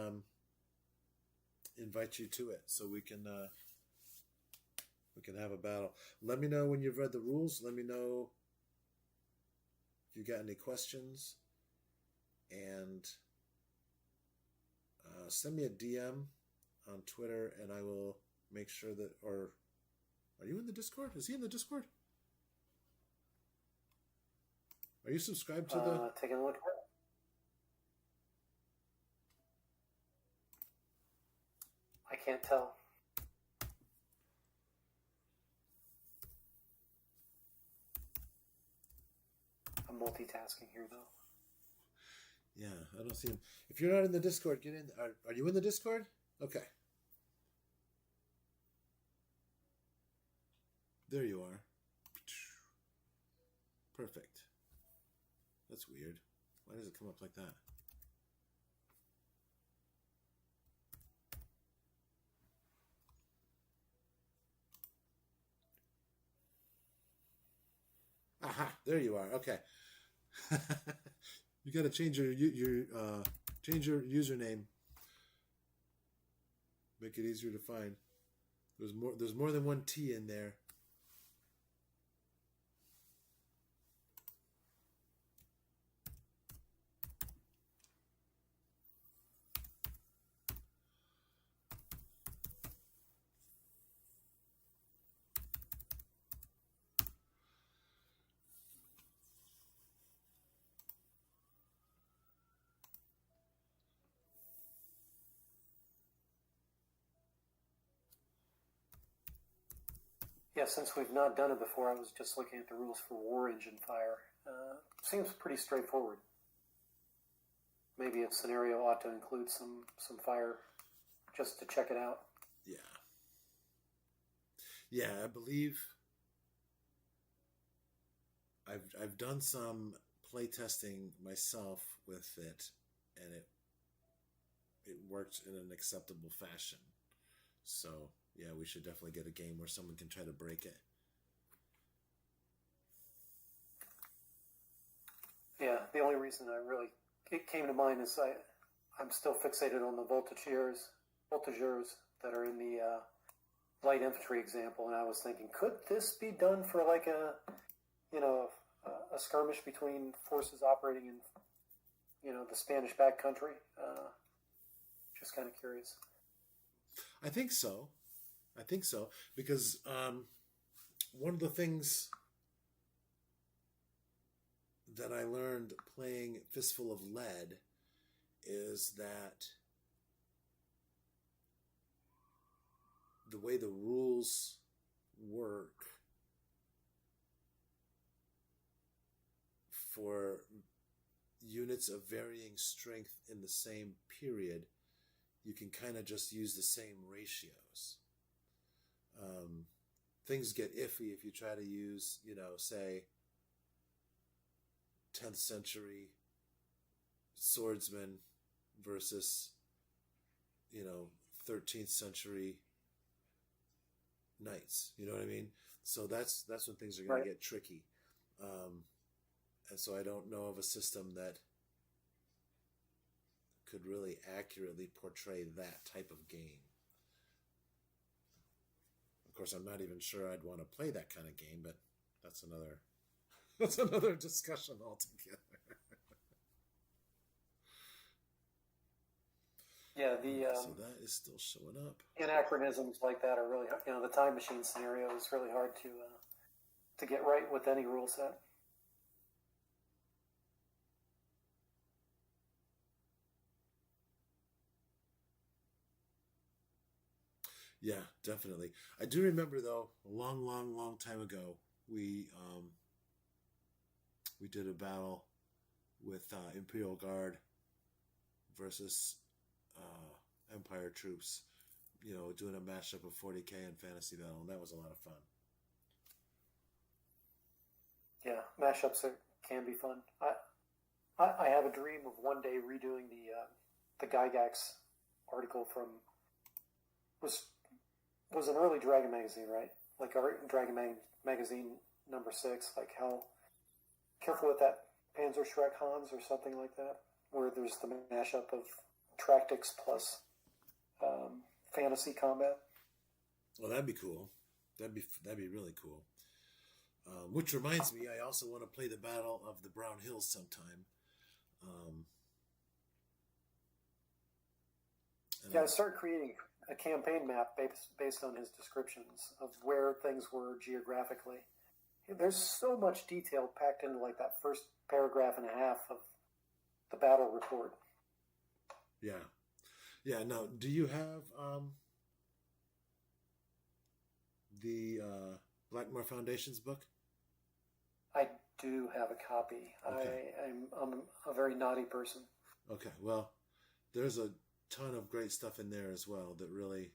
invite you to it so we can have a battle. Let me know when you've read the rules. Let me know if you got any questions, and send me a DM on Twitter, and I will make sure that. Or are you in the Discord? Is he in the Discord? Are you subscribed to the? Taking a look. I can't tell. I'm multitasking here, though. Yeah, I don't see him. If you're not in the Discord, get in. Are you in the Discord? Okay. There you are. Perfect. That's weird. Why does it come up like that? Aha, there you are. Okay. You got to change your username. Make it easier to find. There's more than one T in there. Yeah, since we've not done it before, I was just looking at the rules for War Engine Fire. Seems pretty straightforward. Maybe a scenario ought to include some fire just to check it out. Yeah. Yeah, I believe I've done some play testing myself with it, and it worked in an acceptable fashion. So yeah, we should definitely get a game where someone can try to break it. Yeah, the only reason it came to mind is I'm still fixated on the voltigeurs that are in the light infantry example, and I was thinking, could this be done for like a skirmish between forces operating in the Spanish backcountry? Just kind of curious. I think so, because one of the things that I learned playing Fistful of Lead is that the way the rules work for units of varying strength in the same period, you can kind of just use the same ratios. Things get iffy if you try to use, say, 10th century swordsman versus 13th century knights. You know what I mean? So that's when things are going to get tricky. And so I don't know of a system that could really accurately portray that type of game. Of course, I'm not even sure I'd want to play that kind of game, but that's another discussion altogether. Yeah, so that is still showing up. Anachronisms like that are really, the time machine scenario is really hard to get right with any rule set. Yeah, definitely. I do remember, though, a long time ago, we did a battle with Imperial Guard versus Empire troops, doing a mashup of 40K and Fantasy Battle, and that was a lot of fun. Yeah, mashups can be fun. I have a dream of one day redoing the Gygax article from was an early Dragon magazine, right? Like our Dragon magazine number 6, like how careful with that Panzer Shrek Hans or something like that, where there's the mashup of Tractics plus fantasy combat. Well, that'd be cool. That'd be really cool. Which reminds me, I also want to play the Battle of the Brown Hills sometime. I started creating a campaign map based on his descriptions of where things were geographically. There's so much detail packed into like that first paragraph and a half of the battle report. Yeah. Now, do you have the Blackmore Foundation's book? I do have a copy. Okay. I'm a very naughty person. Okay, well, there's a ton of great stuff in there as well that really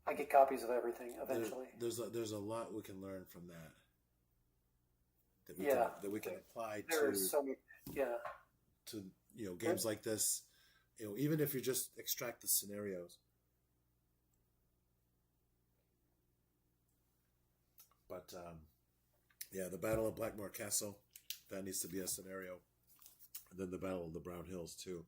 I get copies of everything eventually. There's a lot we can learn from that. That we can apply there to is so many, to games like this. Even if you just extract the scenarios. But the Battle of Blackmore Castle, that needs to be a scenario. And then the Battle of the Brown Hills too.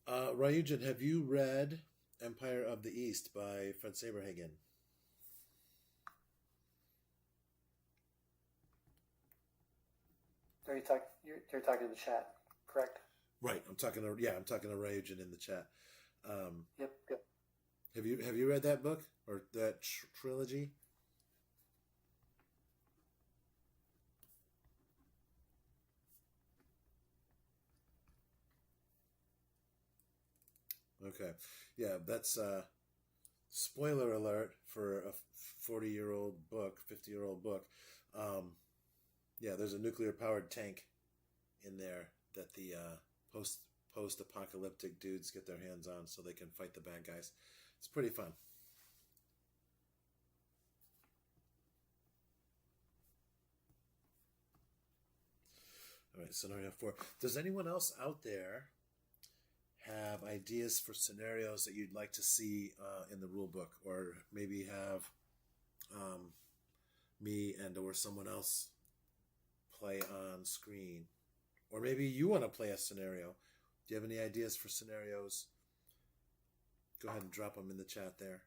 Ryujin, have you read Empire of the East by Fred Saberhagen? You're talking in the chat, correct? Right. I'm talking to Ryujin in the chat. Yep. Have you read that book or that trilogy? Okay. Yeah, that's spoiler alert for a 40-year-old book, 50-year-old book. There's a nuclear-powered tank in there that the post-apocalyptic dudes get their hands on so they can fight the bad guys. It's pretty fun. All right, scenario 4. Does anyone else out there have ideas for scenarios that you'd like to see in the rule book, or maybe have me or someone else play on screen, or maybe you want to play a scenario? Do you have any ideas for scenarios? Go ahead and drop them in the chat there.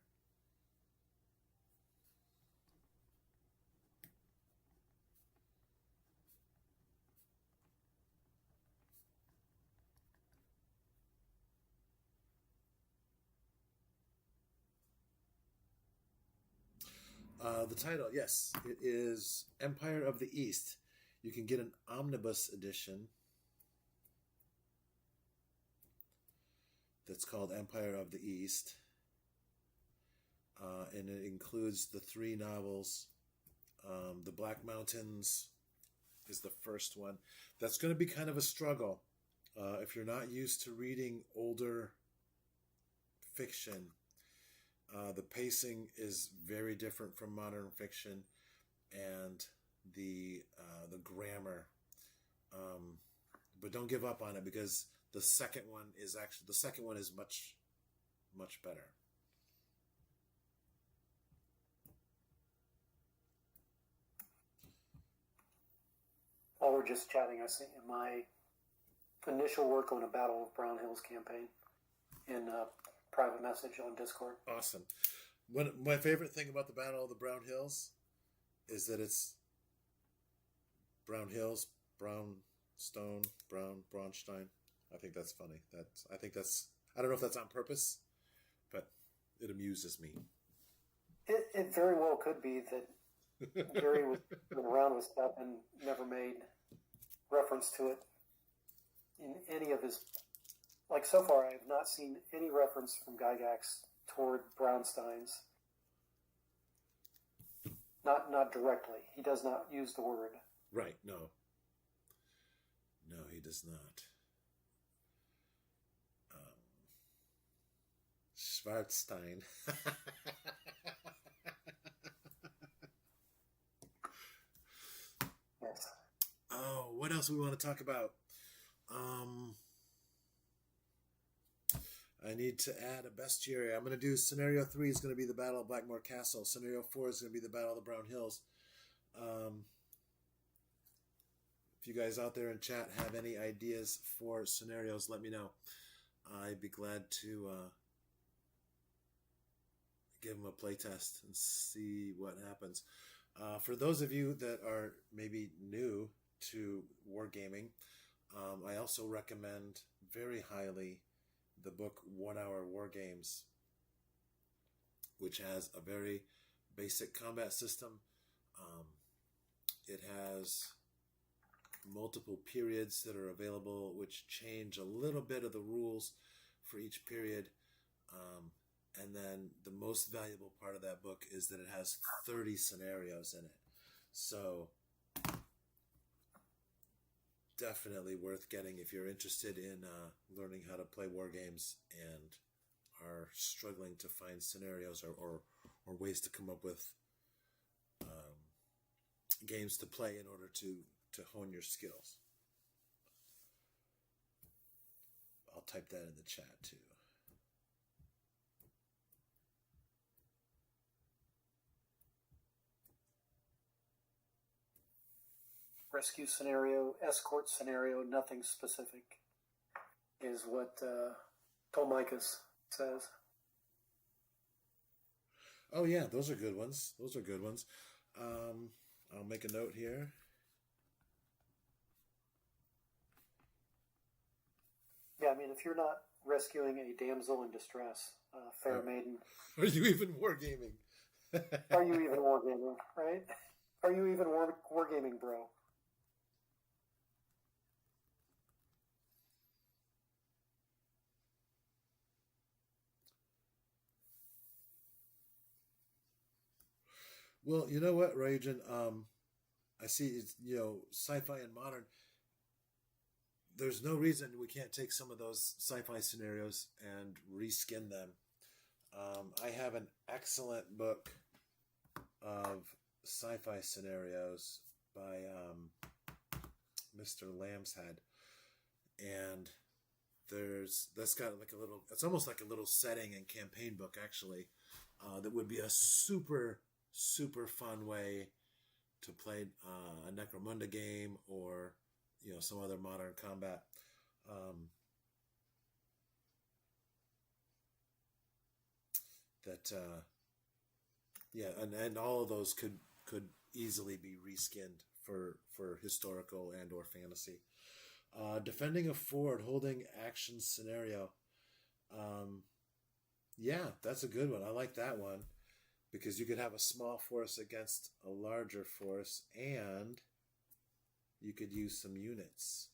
The title, yes, it is Empire of the East. You can get an omnibus edition that's called Empire of the East, and it includes the 3 novels. The Black Mountains is the first one. That's going to be kind of a struggle if you're not used to reading older fiction. The pacing is very different from modern fiction, and the grammar. But don't give up on it, because the second one is much better. While we're just chatting, I sent you my initial work on a Battle of Brown Hills campaign in a private message on Discord. Awesome. My favorite thing about the Battle of the Brown Hills is that it's Brown Hills, Brown Stone, Braunstein. I think that's funny. I don't know if that's on purpose, but it amuses me. It very well could be that Gary was around with stuff and never made reference to it in any of his. Like, so far, I have not seen any reference from Gygax toward Braunsteins. Not directly. He does not use the word. Right, no. No, he does not. Schwarzstein. Yes. Oh, what else do we want to talk about? I need to add a bestiary. I'm going to do scenario 3 is going to be the Battle of Blackmore Castle. Scenario 4 is going to be the Battle of the Brown Hills. If you guys out there in chat have any ideas for scenarios, let me know. I'd be glad to give them a playtest and see what happens. For those of you that are maybe new to wargaming, I also recommend very highly the book 1 Hour Wargames, which has a very basic combat system. It has multiple periods that are available, which change a little bit of the rules for each period. And then the most valuable part of that book is that it has 30 scenarios in it. So definitely worth getting if you're interested in learning how to play war games and are struggling to find scenarios or ways to come up with games to play in order to hone your skills. I'll type that in the chat too. Rescue scenario, escort scenario, nothing specific, is what Tolmicus says. Oh yeah, those are good ones. I'll make a note here. Yeah, I mean, if you're not rescuing a damsel in distress, fair maiden, Are you even wargaming? are you even wargaming, right? Are you even wargaming, bro? Well, you know what, Rajan? I see it's, sci-fi and modern. There's no reason we can't take some of those sci-fi scenarios and reskin them. I have an excellent book of sci-fi scenarios by Mr. Lambshead, and that's got like a little. It's almost like a little setting and campaign book actually. That would be a super fun way to play a Necromunda game or some other modern combat. And all of those could easily be reskinned for historical and or fantasy. Defending a fort, holding action scenario. Yeah, that's a good one. I like that one. because you could have a small force against a larger force, and you could use some units.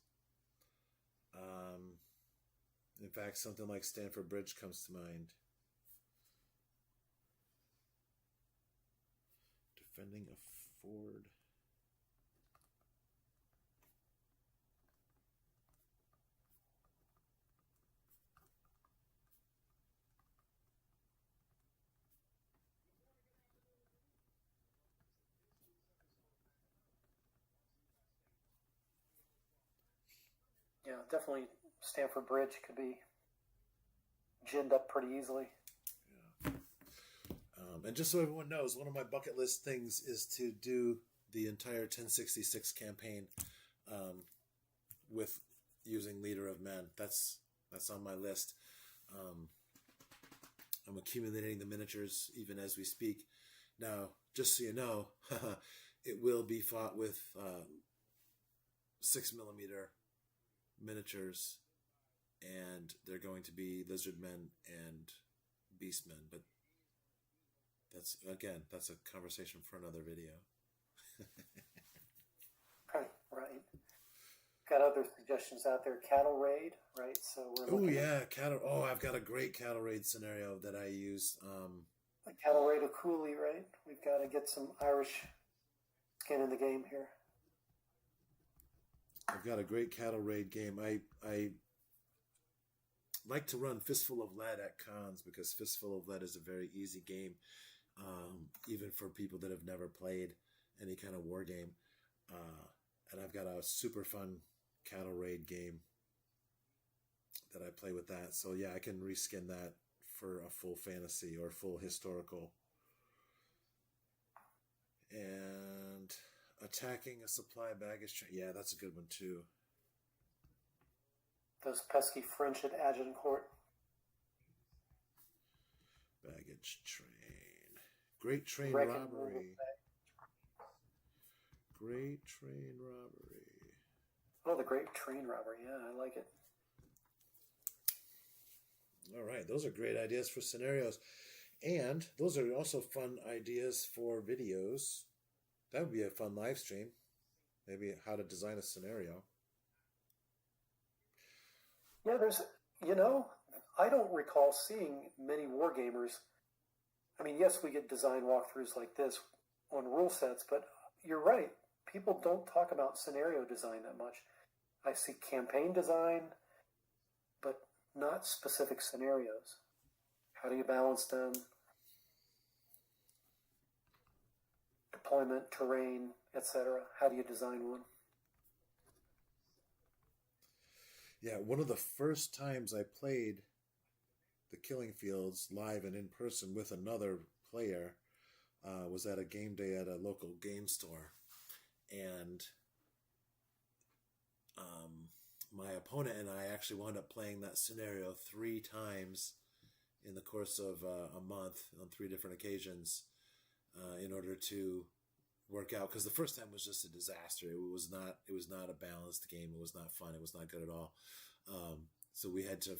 In fact, something like Stamford Bridge comes to mind. Defending a ford. Yeah, definitely Stamford Bridge could be ginned up pretty easily. Yeah. And just so everyone knows, one of my bucket list things is to do the entire 1066 campaign with using Leader of Men. That's on my list. I'm accumulating the miniatures even as we speak. Now, just so you know, it will be fought with 6mm miniatures, and they're going to be lizard men and beast men, but that's a conversation for another video. Right. Got other suggestions out there. Cattle raid, right? So we're cattle. Oh, I've got a great cattle raid scenario that I use. A cattle raid of Cooley, right? We've got to get some Irish skin in the game here. I've got a great cattle raid game. I like to run Fistful of Lead at cons because Fistful of Lead is a very easy game, even for people that have never played any kind of war game. And I've got a super fun cattle raid game that I play with that. So yeah, I can reskin that for a full fantasy or full historical. And attacking a supply baggage train. Yeah, that's a good one too. Those pesky French at Agincourt. Baggage train. Great train robbery. Great train robbery. Oh, the Great Train Robbery. Yeah, I like it. All right, those are great ideas for scenarios. And those are also fun ideas for videos. That would be a fun live stream. Maybe how to design a scenario. Yeah, I don't recall seeing many wargamers. I mean, yes, we get design walkthroughs like this on rule sets, but you're right. People don't talk about scenario design that much. I see campaign design, but not specific scenarios. How do you balance them? Deployment, terrain, etc. How do you design one? Yeah, one of the first times I played the Killing Fields live and in person with another player was at a game day at a local game store. And my opponent and I actually wound up playing that scenario 3 times in the course of a month on 3 different occasions in order to work out, because the first time was just a disaster. It was not a balanced game. It was not fun. It was not good at all. So we had to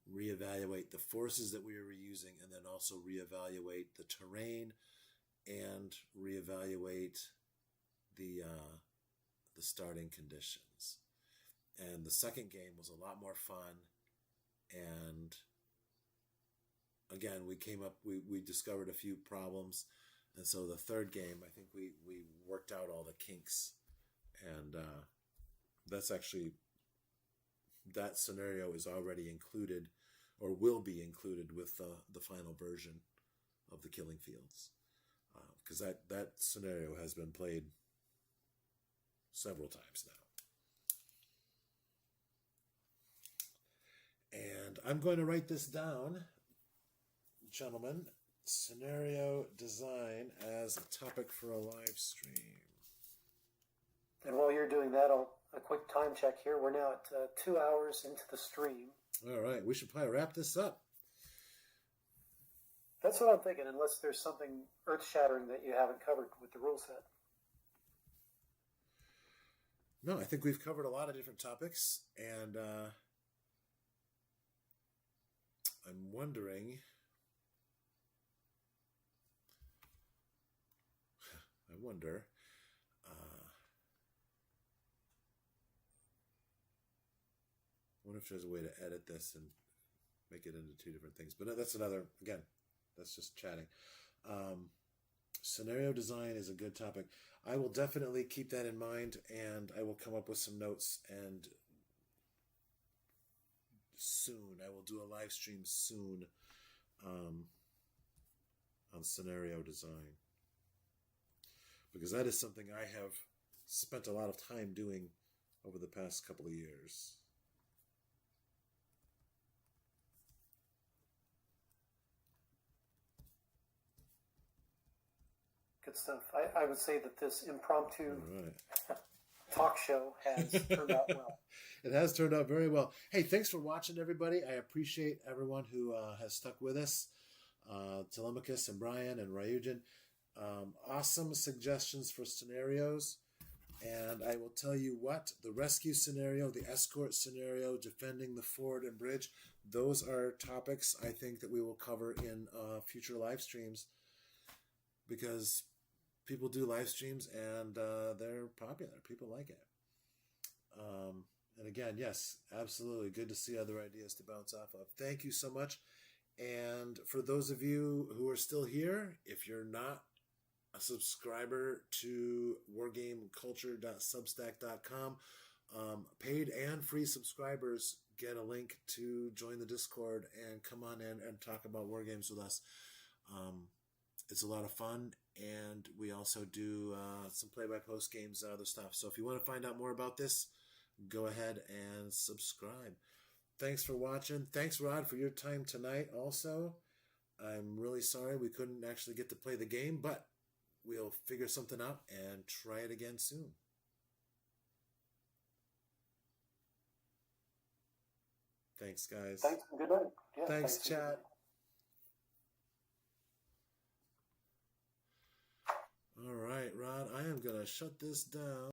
reevaluate the forces that we were using, and then also reevaluate the terrain and reevaluate the starting conditions. And the second game was a lot more fun. And again, we discovered a few problems. And so the third game, I think we worked out all the kinks. And that's actually, that scenario is already included or will be included with the final version of the Killing Fields. Because that scenario has been played several times now. And I'm going to write this down, gentlemen. Scenario design as a topic for a live stream. And while you're doing that, a quick time check here. We're now at 2 hours into the stream. All right, we should probably wrap this up. That's what I'm thinking, unless there's something earth-shattering that you haven't covered with the rule set. No, I think we've covered a lot of different topics, and I'm wondering wonder. I wonder if there's a way to edit this and make it into two different things. But that's another, again, that's just chatting. Scenario design is a good topic. I will definitely keep that in mind, and I will come up with some notes, and soon I will do a live stream soon on scenario design, because that is something I have spent a lot of time doing over the past couple of years. Good stuff. I would say that this impromptu All right. talk show has turned out well. It has turned out very well. Hey, thanks for watching, everybody. I appreciate everyone who has stuck with us. Telemachus and Brian and Ryujin. Awesome suggestions for scenarios. And I will tell you what, the rescue scenario, the escort scenario, defending the fort and bridge, those are topics I think that we will cover in future live streams, because people do live streams and they're popular. People like it. And again, yes, absolutely good to see other ideas to bounce off of. Thank you so much. And for those of you who are still here, if you're not a subscriber to wargameculture.substack.com, paid and free subscribers get a link to join the Discord and come on in and talk about wargames with us. It's a lot of fun, and we also do some play-by-post games and other stuff. So if you want to find out more about this, go ahead and subscribe. Thanks for watching. Thanks, Rod, for your time tonight also. I'm really sorry we couldn't actually get to play the game, but we'll figure something out and try it again soon. Thanks, guys. Thanks. Good night. Yeah, thanks, chat. All right, Rod, I am going to shut this down.